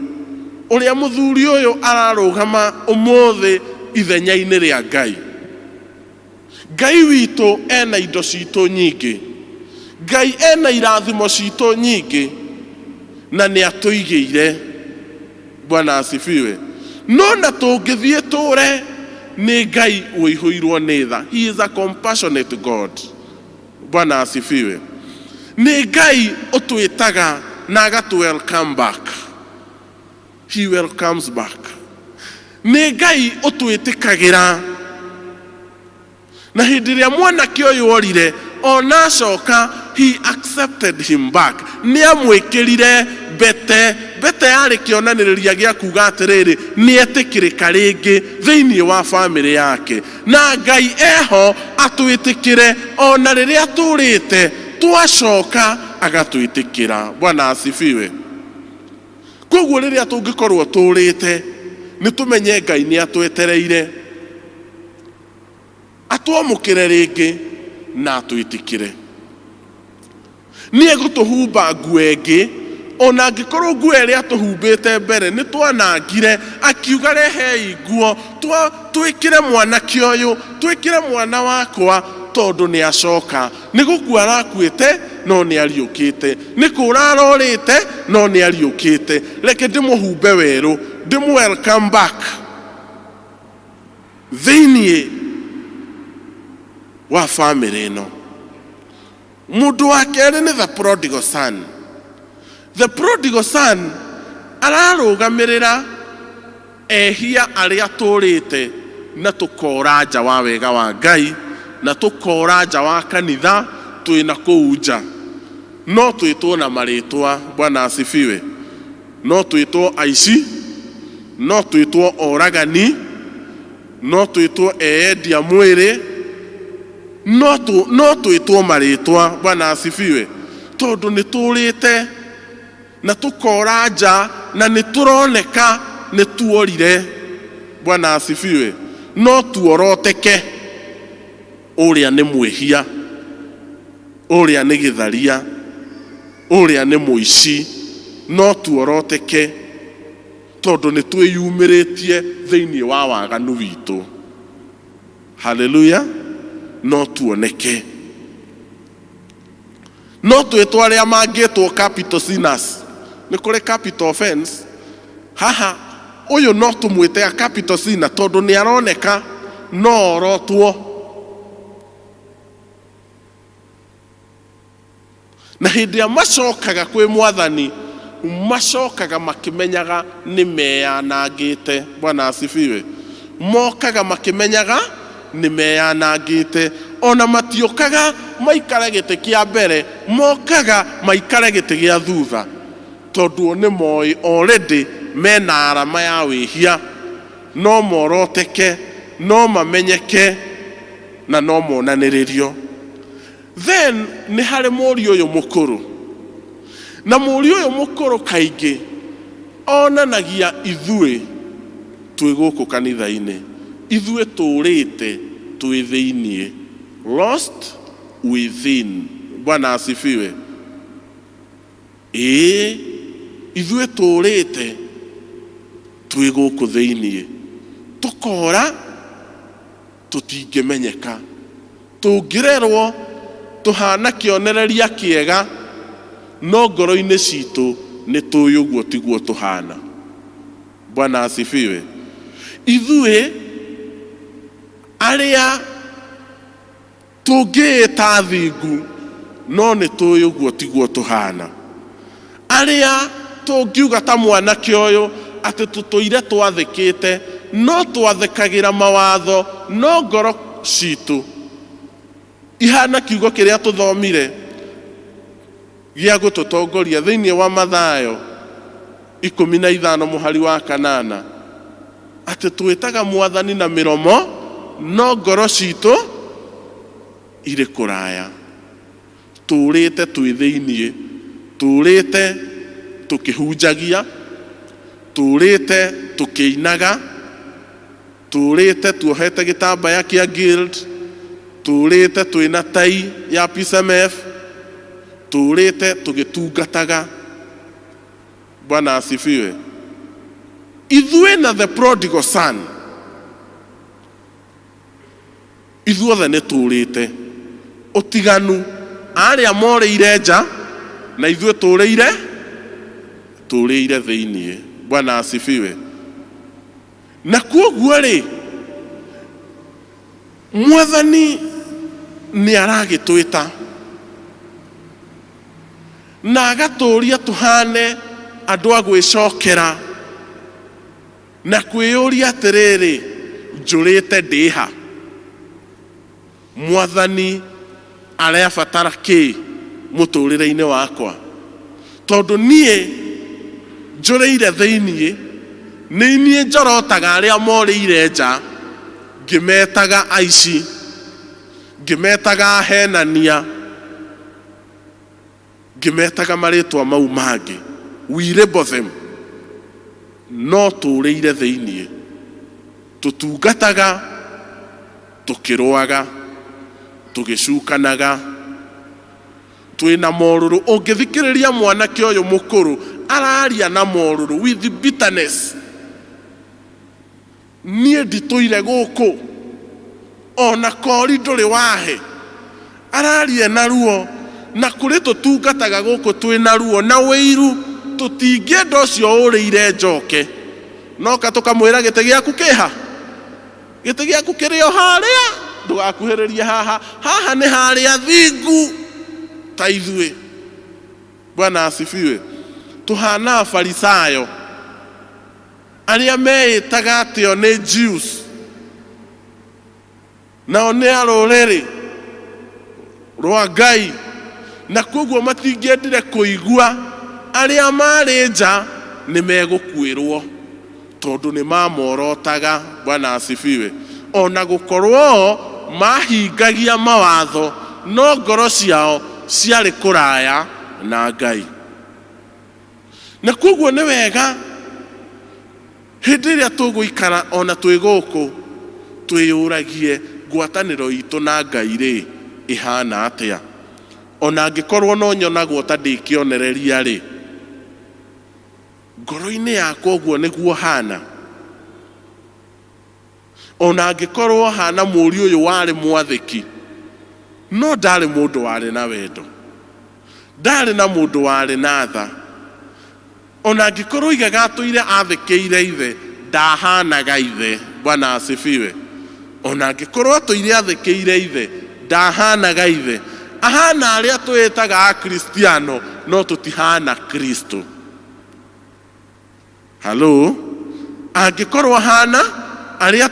ũrĩa mũthuri ũyũ ararũgama ũmũthĩ ithenya-inĩ rĩa Ngai. Ngai witũ ena indo citũ nyingĩ. Ngai ena irathimo citũ nyingĩ na nĩ atũigĩire. Bwana asifiwe. No na tũngĩthiĩ tũre nĩ Ngai ũihũirwo nĩ tha. He is a compassionate God. Bwana asifiwe. Nĩ Ngai ũtwĩtaga na agatũ welcome back. He welcomes back. Nĩ Ngai ũtwĩtĩkagĩra. Na hĩndĩ ĩrĩa mwanake ũyũ orire, ona acoka, he accepted him back. Nĩ amwĩkĩrire mbete. Mbete yarĩ kĩonanĩrĩria gĩa kuga atĩrĩrĩ, nĩ etĩkĩrĩka rĩngĩ thĩinĩ wa bamĩrĩ yake. Na Ngai eho atwĩtĩkĩre ona rĩrĩa tũrĩte, twacoka agatwĩtĩkĩra. Bwana asifiwe. Koguo rĩrĩa tũngĩkorwo tũrĩte, nĩ tũmenye Ngai nĩ atwetereire, atwamũkĩre rĩngĩ na atwĩtĩkĩre. Nĩ egũtũhumba nguo ĩngĩ, ona angĩkorwo nguo ĩrĩa tũhumbĩte mbere nĩ twanangire, akiuga rehei nguo twĩkĩre mwanake ũyũ, twĩkĩre mwana wakwa, tondũ nĩ acoka. Nĩ gũkua arakuĩte no nĩ ariũkĩte, nĩ kũũra arorĩte no nĩ ariũkĩte. Reke ndĩmũhumbe werũ, ndĩmũ welcome back thĩinĩ wa bamĩrĩ ĩno. Mũndũ wa kerĩ nĩ the prodigal son. The prodigal son ararũgamĩrĩra ehia arĩa tũrĩte na tũkora nja wa wega wa Ngai, na tũkora nja wa kanitha twĩna kũu nja. No twĩtwo na marĩtwa. Bwana asifiwe. No twĩtwo aici, no twĩtwo oragani, no twĩtwo eendia mwĩrĩ, no twĩtwo marĩtwa. Bwana asifiwe. Tondũ nĩ tũrĩte na tũkora nja na nĩ tũroneka nĩ tuorire. Bwana asifiwe. No tuoroteke. Ũrĩa nĩ mwĩhia, ũrĩa nĩ gĩtharia, ũrĩa nĩ mũici. No tuoroteke tondũ nĩ twĩyumĩrĩtie thĩinĩ wa waganu witũ. Hallelujah. No tuoneke. No twĩtwo arĩa mangĩtwo capital sinners. Nĩ kũrĩ capital offense. Haha ũyũ no tũmwĩte a capital sinner tondũ nĩ aroneka no orotwo. Na hĩndĩ ĩrĩa macokaga kwĩ Mwathani, macokaga makĩmenyaga nĩ meyanangĩte. Bwana asifiwe. Mokaga makĩmenyaga nĩ meyanangĩte. Ona matiũkaga maikare gĩtĩ kĩa mbere, mokaga maikare gĩtĩ gĩa thutha, tondũ nĩ moĩ already mena arama ya wĩhia. No moroteke, no mamenyeke, na no monanĩrĩrio. Then nĩ harĩ mũriũ ũyũ mũkũrũ. Na mũriũ ũyũ mũkũrũ kaingĩ onanagia ithuĩ twĩ gũkũ kanitha-inĩ. Ithuĩ tũrĩte twĩ thĩinĩ. Lost within. Bwana asifiwe. Ithuĩ tũrĩte twĩ gũkũ thĩinĩ. Tũkora tũtingĩmenyeka. Tũngĩrerwo tũhana kĩonereria kĩega, no ngoro-inĩ citũ nĩ tũĩ ũguo tiguo tũhana. Bwana asifiwe. Ithuĩ arĩa tũngĩĩta thingu, no nĩ tũĩ ũguo tiguo tũhana. Arĩa tũngiuga ta mwanake ũyũ atĩ tũtũire twathĩkĩte, no twathĩkagĩra mawatho, no ngoro citũ ihana kiugo kĩrĩa tũthomire gĩa gũtũtongoria thĩinĩ wa Mathayo 15:8, atĩ twĩtaga Mwathani na mĩromo, no ngoro citũ irĩ kũraya. Tũrĩte twĩ thĩinĩ, tũrĩte tũkĩhunjagia, tũrĩte tũkĩinaga, tũrĩte tuohete gĩtambaya kĩa guild, tũrĩte twĩna tai ya PSMF, tũrĩte tũgĩtungataga. Bwana asifiwe. Ithuĩ na the prodigal son ithuothe nĩ tũrĩte ũtiganu arĩa morĩire nja na ithuĩ tũrĩire thĩinĩ. Bwana asifiwe. Na kuoguo rĩ, Mwathani nĩ aragĩtwĩta na agatũria tũhane andũ a gwĩcokera na kwĩyũria atĩrĩrĩ, njũrĩte ndĩha, Mwathani arabatara kĩ mũtũrĩre-inĩ wakwa? Tondũ niĩ njũrĩire thĩinĩ, nĩ niĩ njorotaga arĩa morĩire nja, ngĩmetaga aici, ngĩmetaga ahenania, ngĩmetaga marĩtwa mau mangĩ. We label them. No tũrĩire thĩinĩ, tũtungataga, tũkĩrũaga, tũgĩcukanaga, twĩna morũrũ. Ũngĩthikĩrĩria mwanake ũyũ mũkũrũ araria na morũrũ with bitterness. Niĩ nditũire gũkũ, ona kori ndũrĩ wahe, araria na ruo, na kũrĩ tũtungataga gũkũ twĩna ruo na wĩiru, tũtingĩenda ũcio ũrĩire njoke. Noka tũkamwĩra gĩtĩ gĩaku kĩha, gĩtĩ gĩaku kĩrĩ o harĩa, ndũgakuhĩrĩrie haha, haha nĩ harĩa thingu ta ithuĩ. Bwana asifiwe. Tũhana Afarisayo arĩa meĩtaga atĩ o nĩ Jews, nao nĩ a rũrĩrĩ rwa Ngai, na koguo matingĩendire kũigua arĩa marĩ nja nĩ megũkuĩrwo, tondũ nĩ mamorotaga. Bwana asifiwe. Ona gũkorwo mahingagia mawatho, no ngoro ciao ciarĩ kũraya na Ngai. Na koguo nĩ wega hĩndĩ ĩrĩa tũgũikara ona twĩ gũkũ, twĩyũragie ngwatanĩro itũ na Ngai rĩ ihana atĩa. Ona angĩkorwo no nyonagwo ta ndĩkĩonereria rĩ, ngoro-inĩ yakwa ũguo nĩguo hana. Ona angĩkorwo hana mũriũ ũyũ warĩ mwathĩki, no ndarĩ mũndũ warĩ na wendo, ndarĩ na mũndũ warĩ na tha. Ona angĩkorwo ithe gatũire athĩkĩire ithe, ndahanaga ithe. Bwana asifiwe. Ona angĩkorwo atũire athĩkĩire ithe, ndahanaga ithe. Ahana arĩa twĩtaga akristiano, no tũtihana Kristo. Halo? Angĩkorwo ahana arĩa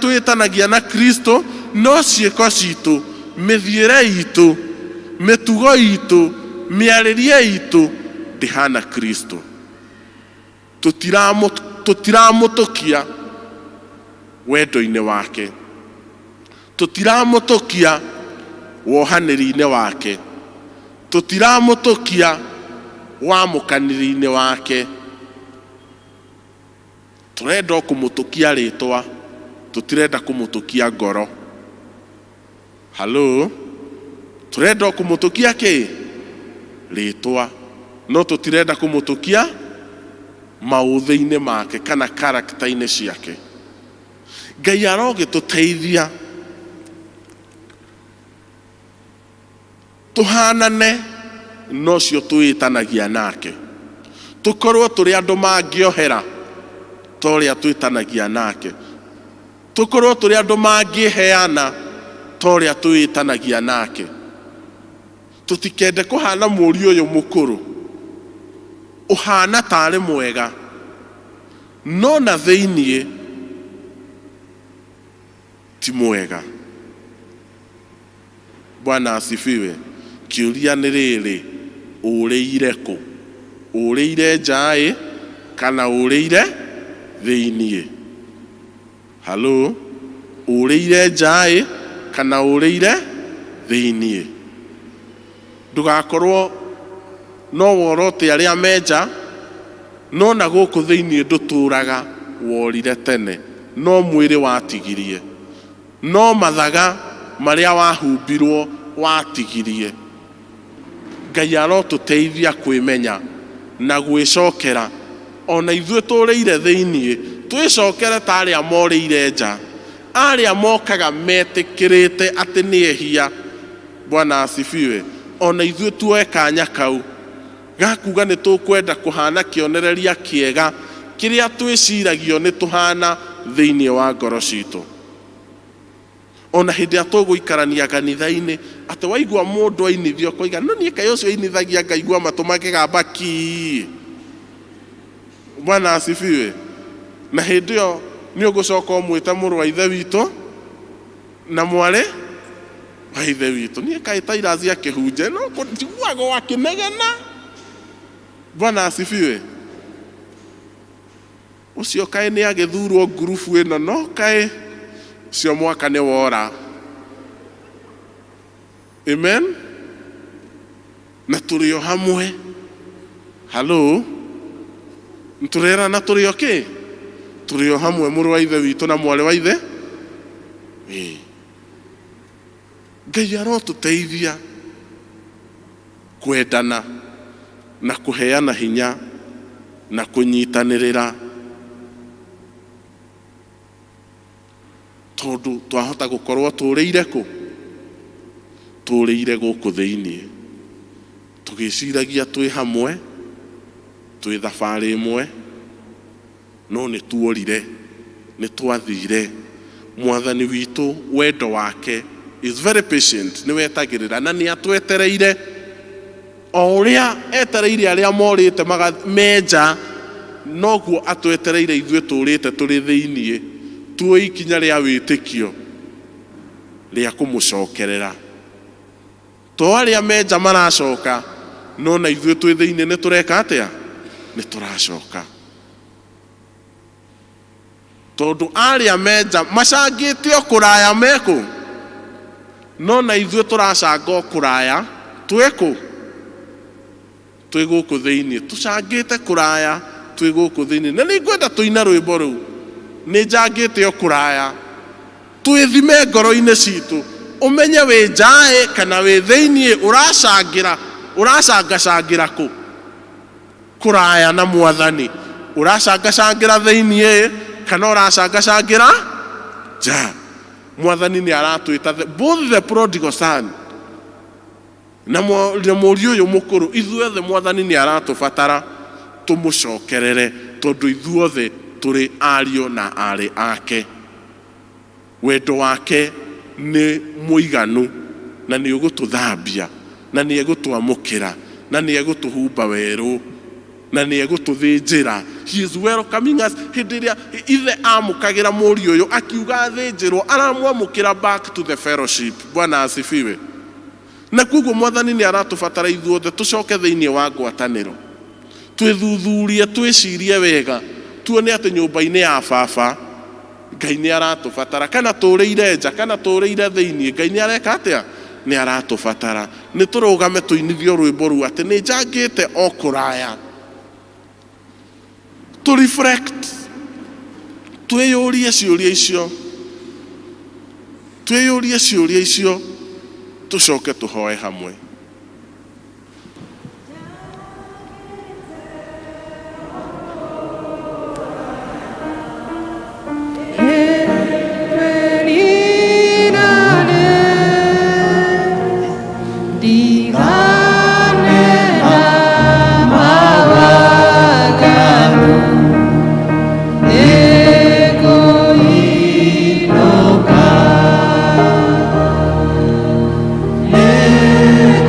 twĩtanagia na Kristo, no ciĩko citũ, mĩthiĩre itũ, mĩtugo itũ, mĩarĩrie itũ ndĩhana Kristo. Tũtiramũtũkia wendo-inĩ wake, tũtiramũtũkia wohanĩri-inĩ wake, tũtiramũtũkia wamũkanĩri-inĩ wake. Tũrenda kũmũtũkia rĩtwa, tũtirenda kũmũtũkia ngoro. Halo? Tũrenda kũmũtũkia kĩ? Rĩtwa. No tũtirenda kũmũtũkia maũthĩ-inĩ make kana karakta-inĩ ciake. Ngai arogĩtũteithia tũhanane nocio twĩtanagia nake, tũkorwo tũrĩ andũ mangĩohera ta ũrĩa twĩtanagia nake, tũkorwo tũrĩ andũ mangĩheana ta ũrĩa twĩtanagia nake. Tũtikende kũhana mũriũ ũyũ mũkũrũ, ũhana tarĩ mwega, no na thĩinĩ ti mwega. Bwana asifiwe. Kĩũria nĩ rĩrĩ, ũrĩire kũ? Ũrĩire nja kana ũrĩire thĩinĩ? Halo? Ũrĩire nja kana ũrĩire thĩinĩ? Ndũgakorwo no worote arĩa menja, no na gũkũ thĩinĩ ndũtũraga worire tene, no mwĩrĩ watigirie, no mathaga marĩa wahumbirwo watigirie. Ngai arotũteithia kwĩmenya na gwĩcokera. Ona ithuĩ tũrĩire thĩinĩ, twĩcokere ta arĩa morĩire nja, aria mokaga metikirite ati ni ehia. Bwana asifiwe. Ona ithuĩ tuoe kanya kau gakuga nĩ tũkwenda kũhana kĩonereria kĩega kĩrĩa twĩciragio nĩ tũhana thĩinĩ wa ngoro citũ. Ona hĩndĩ ĩrĩa tũgũikarania kanitha-inĩ atĩ waigua mũndũ ainithio koiga no niĩ kaĩ ũcio ainithagia ngaigua matũ makĩgamba ki. Bwana asifiwe. Na hĩndĩ ĩyo nĩ ũgũcoka ũmwĩte mũrũ wa ithe witũ na mwarĩ wa ithe witũ. Niĩ kaĩ Tairazi akĩhunje no njiguaga akĩnegena. Bwana asifiwe. Ucio kaĩ nĩ agĩthurwo ngurubu ĩno no kaĩ cio mwaka nĩ wora. Amen. Na tũrĩ o hamwe. Hello. Nturerana tũrĩ o kĩ? Tũrĩ o hamwe mũrũ wa ithe witũ na mwarĩ wa ithe. Ngai arotũteithia kwendana na kũheana hinya na kũnyitanĩrĩra, tondũ twahota gũkorwo tũrĩire kũ? Tũrĩire gũkũ thĩinĩ tũgĩciragia twĩ hamwe, twĩ thabarĩ ĩmwe, no nĩ tuorire, nĩ twathire. Mwathani witũ wendo wake is very patient, nĩ wetagĩrĩra na nĩ atwetereire o ũrĩa etereire arĩa morĩte menja, noguo atwetereire ithuĩ tũrĩte tũrĩ thĩinĩ tuoe ikinya rĩa wĩtĩkio rĩa kũmũcokerera. To arĩa menja maracoka, no na ithuĩ twĩ thĩinĩ nĩ tũreka atĩa? Nĩ tũracoka. Tondũ arĩa menja macangĩte o kũraya mekũ, no na ithuĩ tũracanga o kũraya twĩkũ? Twĩ gũkũ thĩinĩ, tũcangĩte kũraya twĩ gũkũ thĩinĩ. Na nĩ ngwenda tũina rwĩmbo rũu, nĩ njangĩte o kũraya. Twĩthime ngoro-inĩ citũ, ũmenye wĩ njaĩ kana wĩ thĩinĩ, ũracangacangĩra kũ? Kũraya na Mwathani. Ũracangacangĩra thĩinĩ kana ũracangacangĩra nja? Mwathani nĩ aratwĩta both the prodigal son na mũriũ ũyũ mũkũrũ. Ithuothe Mwathani nĩ aratũbatara tũmũcokerere, tondũ ithuothe tũrĩ ariũ na arĩ ake. Wendo wake nĩ mũiganu na nĩ ũgũtũthambia na nĩ egũtwamũkĩra na nĩ egũtũhumba werũ na nĩ egũtũthĩnjĩra. He is welcoming us. Hĩndĩ ĩrĩa ithe amũkagĩra mũriũ ũyũ akiuga thĩnjĩrwo, aramwamũkĩra back to the fellowship. Bwana asifiwe. Na kuguo Mwathani nĩ aratũbatara ithuothe tũcoke thĩinĩ wa ngwatanĩro, twĩthuthurie, twĩcirie wega, tuone atĩ nyũmba-inĩ ya baba Ngai nĩ aratũbatara. Kana tũrĩire nja kana tũrĩire thĩinĩ, Ngai nĩ areka atĩa? Nĩ aratũbatara. Nĩ tũrũgame tũinithio rwĩmbo rũu atĩ nĩ njangĩte o kũraya. To reflect, twĩyũrie ciũria icio, twĩyũrie ciũria icio, tũcoke tũhoe hamwe. Ego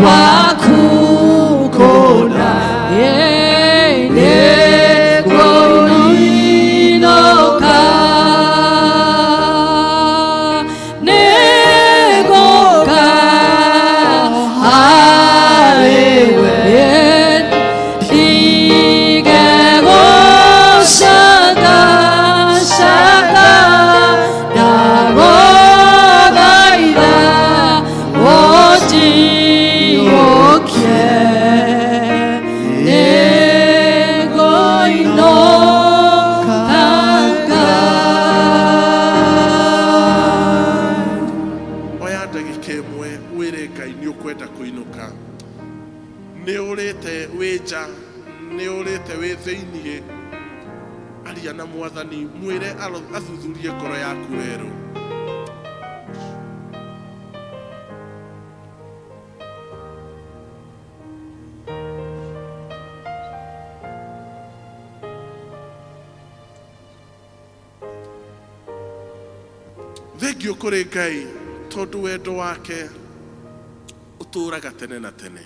wakukona negoinoka negoka aewe igego shaka shaka dagogaida oji okie oya ndagika ĩmwe wĩre Ngai nĩ ũkwenda kũinũka, nĩ ũrĩte wĩ nja, nĩ ũrĩte wĩ thĩiniĩ, aria na Mwathani mwĩre athuthurie ngoro yaku werũ. Thengio kũrĩ Ngai tondũ wendo wake ũtũũraga tene na tene,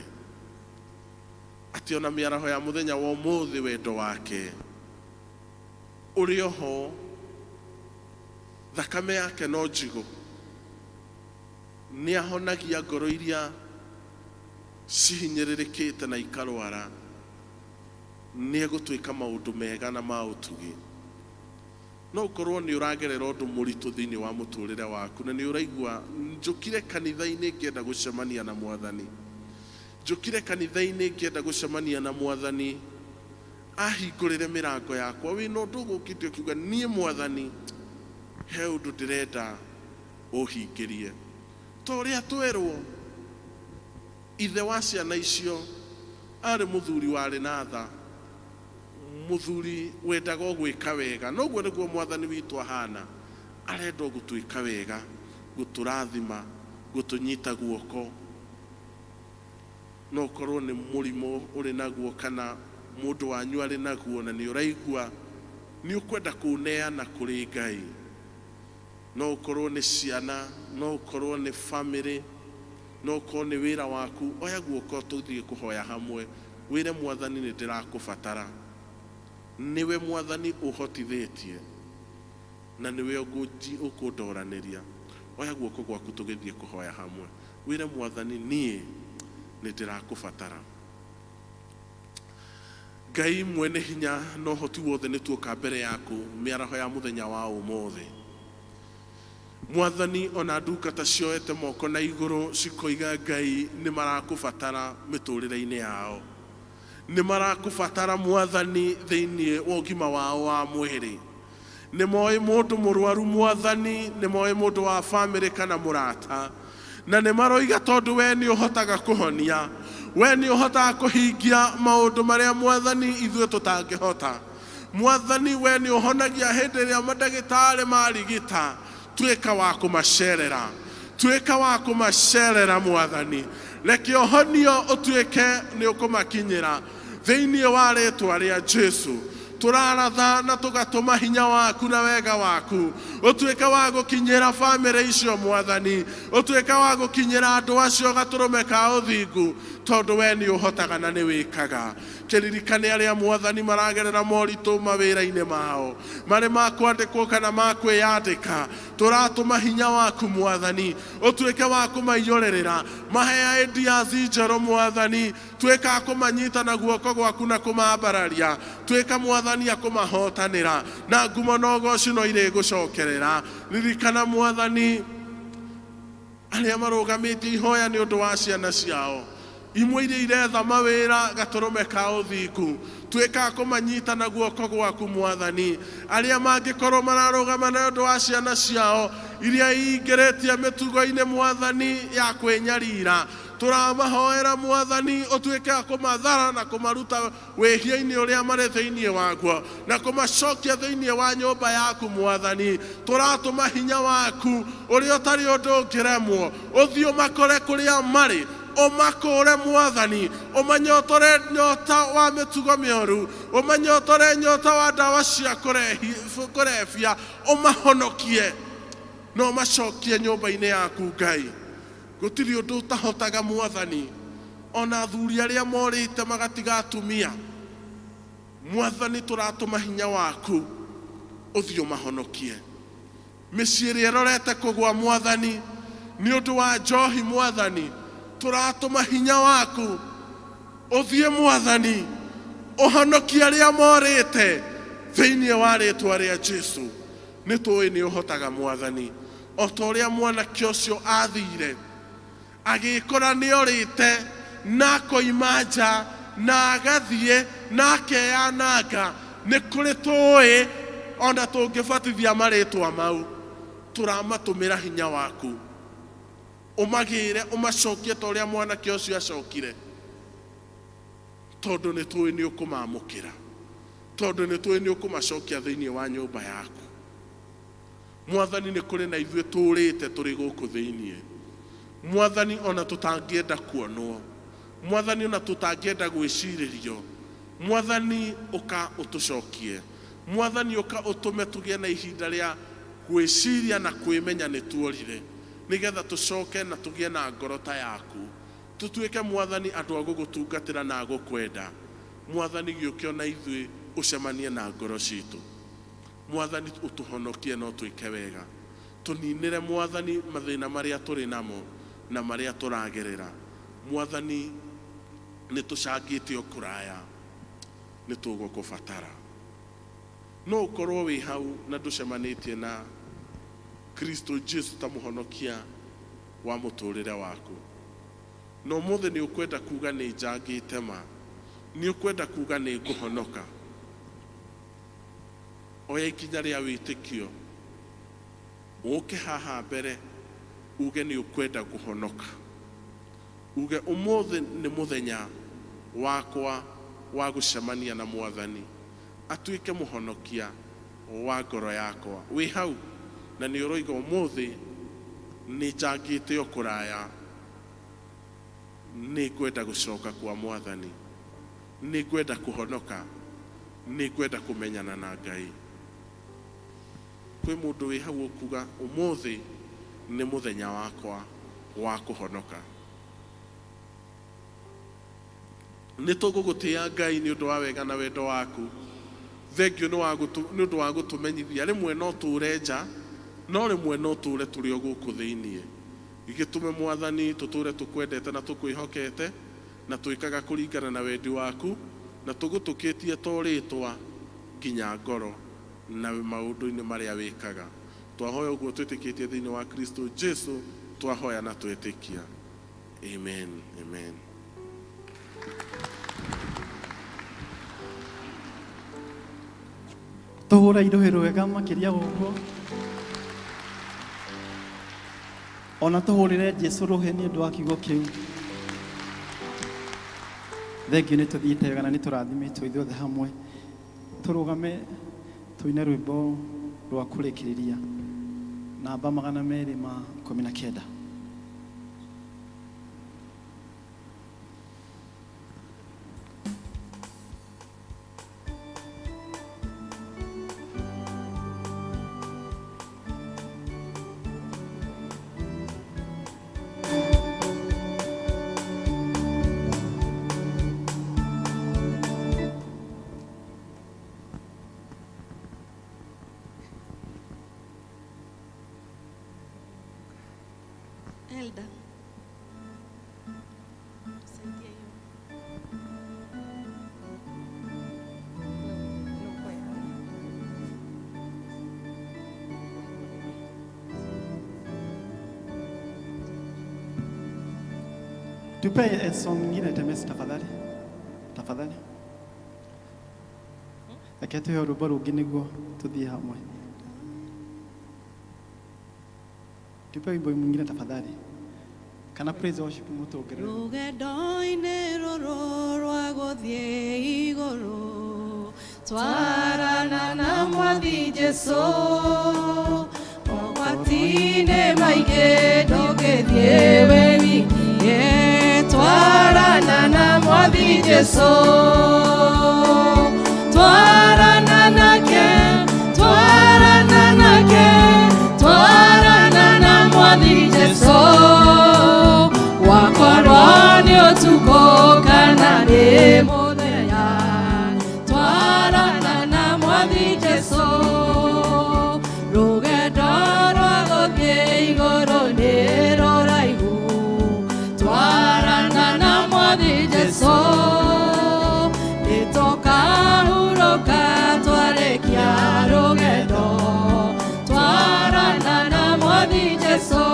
atĩ ona mĩaraho ya mũthenya wa ũmũthĩ wendo wake ũrĩ oho, thakame yake no njigũ, nĩ ahonagia ngoro iria cihinyĩrĩrĩkĩte na ikarwara, nĩ egũtwĩka maũndũ mega na ma ũtugi. No ukorwo nĩ ũragerera ũndũ mũritũ thĩinĩ wa mũtũrĩre waku, na nĩ ũraigua njũkire kanitha-inĩ ngĩenda gũcemania na Mwathani, njũkire kanitha-inĩ ngĩenda gũcemania na Mwathani ahingũrĩre mĩrango yakwa, wĩna ũndũ ũgũkĩte ũkiuga niĩ Mwathani he ũndũ ndĩrenda ũhingĩrie. Ta ũrĩa twerwo ithe wa ciana icio arĩ mũthuri warĩ na tha, mũthuri wendaga gwĩka wega, noguo nĩguo Mwathani witũ ahana, arenda gũtwĩka wega, gũtũrathima, gũtũnyita guoko. No ũkorwo nĩ mũrimũ ũrĩ naguo kana mũndũ wanyu arĩ naguo, na nĩ ũraigua nĩ ũkwenda kũũneana kũrĩ Ngai. No ũkorwo nĩ ciana, no ũkorwo nĩ family, no ũkorwo nĩ wĩra waku, oya guoko tũthiĩ kũhoya hamwe, wĩre Mwathani nĩ ndĩrakũbatara. Niwe Mwathani ũhotithĩtie na niwe ũkũndoranĩria. Oya guoko gwaku tũgĩthiĩ kũhoya hamwe, wĩre Mwathani niĩ nĩ ndĩrakũbatara. Ngai mwene hinya no ũhoti wothe nĩ tuoka mbere yaku mĩaraho ya mũthenya wa ũmũthĩ. Mwathani, ona ndungata cioete moko na igũrũ cikoiga Ngai nĩ marakũbatara mĩtũrĩre-inĩ yao, nĩ marakũbatara Mwathani thĩinĩ wa ũgima wao wa mwĩrĩ. Nĩ moĩ mũndũ mũrwaru Mwathani, nĩ moĩ mũndũ wa family kana mũrata, na nĩ maroiga tondũ we nĩ ũhotaga kũhonia, we nĩ ũhotaga kũhingia maũndũ marĩa Mwathani ithuĩ tũtangĩhota. Mwathani, we nĩ ũhonagia hĩndĩ ĩrĩa mandagĩtarĩ marigita, tuĩka wa kũmacerera, tuĩka wa kũmacerera Mwathani, reke ũhonio ũtuĩke nĩ ũkũmakinyĩra thĩinĩ wa rĩĩtwa rĩa Jesũ. Tũraratha na tũgatũma hinya waku na wega waku ũtuĩke wa gũkinyĩra family icio Mwathani, ũtuĩke wa gũkinyĩra andũ acio gatũrũme ka ũthingu, tondũ we nĩ ũhotaga na nĩ wĩkaga. Kĩririkane arĩa Mwathani maragerera moritũ mawĩra-inĩ mao, marĩ ma kwandĩkwo kana ma kwĩyandĩka, tũratũma hinya waku Mwathani ũtuĩke wa kũmaiyũrĩrĩra, mahe ideas njerũ Mwathani, tuĩka kũmanyita na guoko gwaku na kũmambararia, tuĩka Mwathani akũmahotanĩra, na ngumo na ũgooci no irĩ gũcokerera. Ririkana Mwathani arĩa marũgamĩtie ihoya nĩ ũndũ wa ciana ciao, imwe iria iretha mawĩra gatũrũme ka ũthingu, tuĩka kũmanyita na guoko gwaku Mwathani. Arĩa mangĩkorwo mararũgama na ũndũ wa ciana ciao iria ingĩrĩtie mĩtugo-inĩ Mwathani ya kwĩnyarira, tũramahoera Mwathani ũtuĩke kũmathara na kũmaruta wĩhia-inĩ ũrĩa marĩ thĩinĩ waguo, na kũmacokia thĩinĩ wa nyũmba yaku Mwathani. Tũratũma hinya waku ũrĩa ũtarĩ ũndũ ũngĩremwo ũthiĩ ũmakore kũrĩa marĩ, ũmakũre Mwathani, ũmanyotore nyota wa mĩtugo mĩoru, ũmanyotore nyota wa ndawa cia kũrebia, ũmahonokie na ũmacokie nyũmba-inĩ yaku Ngai. Gũtirĩ ũndũ ũtahotaga Mwathani, ona athuri arĩa morĩte magatiga atumia. Mwathani tũratũma hinya waku ũthiĩ ũmahonokie. Mĩciĩ ĩrĩa ĩrorete kũgũa Mwathani nĩ ũndũ wa njohi Mwathani, tũratũma hinya waku ũthiĩ Mwathani ũhonokie arĩa morĩte thĩinĩ wa rĩĩtwa rĩa Jesũ. Nĩ tũĩ nĩ ũhotaga Mwathani, o ta ũrĩa mwanake ũcio athire agĩkora nĩ orĩte na akoima nja na agathiĩ na akeananga. Nĩ kũrĩ tũĩ ona tũngĩbatithia marĩtwa mau, tũramatũmĩra hinya waku ũmagĩre ũmacokie ta ũrĩa mwanake ũcio acokire, tondũ nĩ tũĩ nĩ ũkũmamũkĩra, tondũ nĩ tũĩ nĩ ũkũmacokia thĩinĩ wa nyũmba yaku. Mwathani, nĩ kũrĩ na ithuĩ tũrĩte tũrĩ gũkũ thĩinĩ. Mwathani, ona tũtangĩenda kuonwo, Mwathani, ona tũtangĩenda gwĩcirĩrio, Mwathani ũka ũtũcokie. Mwathani ũka ũtũme tũgĩe na ihinda rĩa gwĩciria na kwĩmenya nĩ tuorire, nĩgetha tũcoke na tũgĩe na ngoro ta yaku, tũtuĩke Mwathani andũ a gũgũtungatĩra na gũkwenda. Mwathani, gĩũke ona ithuĩ ũcemanie na ngoro citũ. Mwathani, ũtũhonokie no twĩke wega, tũninĩre Mwathani mathĩna marĩa tũrĩ namo na marĩa tũragerera. Mwathani, nĩ tũcangĩte o kũraya, nĩ tũgũkũbatara. No ũkorwo wĩ hau na ndũcemanĩtie na Kristo Jesũ ta mũhonokia wa mũtũrĩre waku. No ũmũthĩ nĩ ũkwenda kuga nĩ njangĩte ma, nĩ ũkwenda kuga nĩ ngũhonoka. Oya ikinya rĩa wĩtĩkio, ũke haha mbere uge nĩ ũkwenda kũhonoka. Uge ũmũthĩ nĩ mũthenya wakwa wa gũcemania na Mwathani, atuĩke mũhonokia wa ngoro yakwa. Wĩ hau na nĩ ũroiga ũmũthĩ nĩ njangĩte o kũraya, nĩ ngwenda gũcoka kwa Mwathani, nĩ ngwenda kũhonoka, nĩ ngwenda kũmenyana na Ngai. Kwĩ mũndũ wĩ hau ũkuga ũmũthĩ nĩ mũthenya wakwa wa kũhonoka. Nĩ tũgũgũtĩĩa Ngai nĩ ũndũ wa wega na wendo waku. Thengio nĩ ũndũ wa gũtũmenyithia rĩmwe no tũũre nja, no rĩmwe no tũũre tũrĩ o gũkũ thĩinĩ. Gĩtũme Mwathani tũtũũre tũkwendete na tũkwĩhokete na twĩkaga kũringana na wendi waku, na tũgũtũkĩtie to rĩĩtwa nginya ngoro na maũndũ-inĩ marĩa wĩkaga. Twahoya ũguo twĩtĩkĩtie thĩinĩ wa Kristo Jesũ, twahoya na twĩtĩkia. Amen, amen. Tũhũra irũhĩ rwega makĩria gũkũ, ona tũhũrĩre Jesũ rũhĩ nĩ ũndũ wa kiugo kĩu. Thengio nĩ tũthiĩte wega na nĩ tũrathimĩtwo ithuothe hamwe. Tũrũgame tũine rwĩmbo rwa kũrĩkĩrĩria namba 219. Elda. Tupe song nyingine Temesi tafadhali. Tafadhali. Akete yo rubaro ginigwo tudhi hamwe. Tupe wimbo mwingine tafadhali. Kana praise worship mutogere. Rugendo-inĩ rũrũ rwa gũthiĩ igũrũ, twarana na Mwathi Jesũ, mogwati-inĩ maingĩ ndũngĩthiĩ wĩ wiki, twarana na Mwathi Jesũ, twarana nake, twarana nake, twarana na Mwathi Jesũ, wakorwo nĩ ũtukũ muthenya twarana na mwathi Jesu rugendo rwa guthie iguru ni ruraihu twarana na mwathi Jesu nitukahuruka twarekia rugendo twarana na mwathi Jesu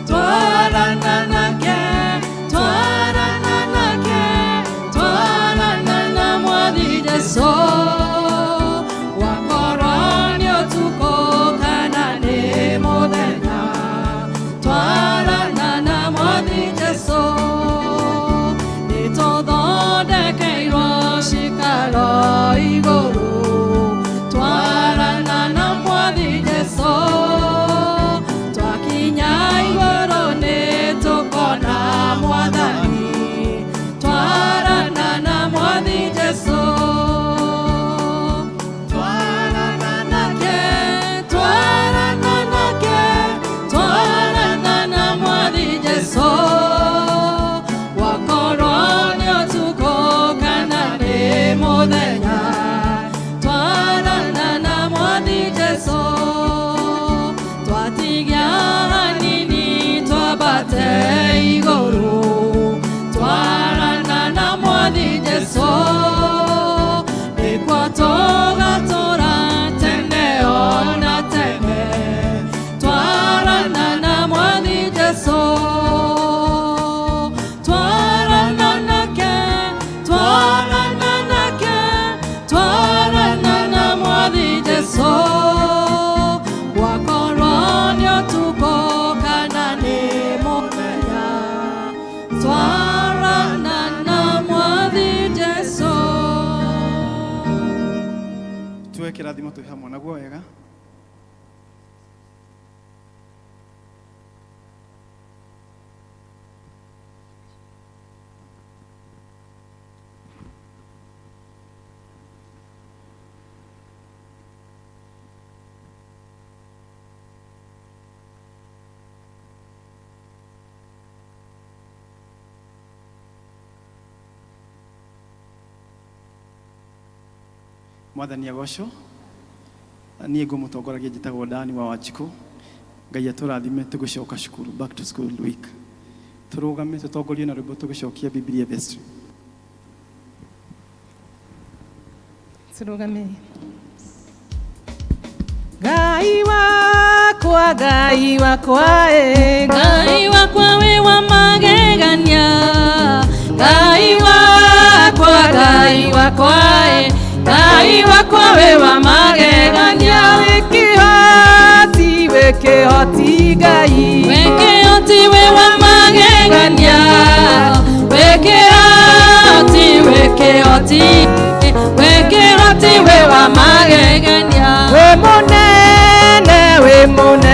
twarana nake na mwathi Jesu wakoroni utuko kana ni muthenya twarana na mwathi Jesu nituthondekeirwo cikaro iguru twarana na mwathi Jesu twakinya iguru nitukona mwathani twarana na mwathi Jesu twarana nake na mwathi Jesu wakoroni utuko kana ni muthenya twarana na mwathi Jesu twatigia hanini twabate iguru twarana na mwathi Jesu nikwo tugatura tene ona tene twarana na mwathi Jesu twarana nake na mwathi Jesu wakoroni utuko kana ni muthenya twarana na mwathi Jesu. Tuwe kirathimo twi hamwe naguo wega. Mwathani agocwo niĩ ngũmũtongoragia njĩtagwo Dani wa Wanjikũ Ngai atũrathime tũgũcoka cukuru back to school week tũrũgame tũtongorie na rwĩmbo tũgũcokia Biblia vestry tũrũgame Ngai wakwa Ngai wakwa we wa magegania Ngai wakwa Ngai wakwa we wa magegania wĩkĩhoti Ngai wĩkĩhoti we wa magegania wĩkĩhoti we wa magegania wĩ mũnene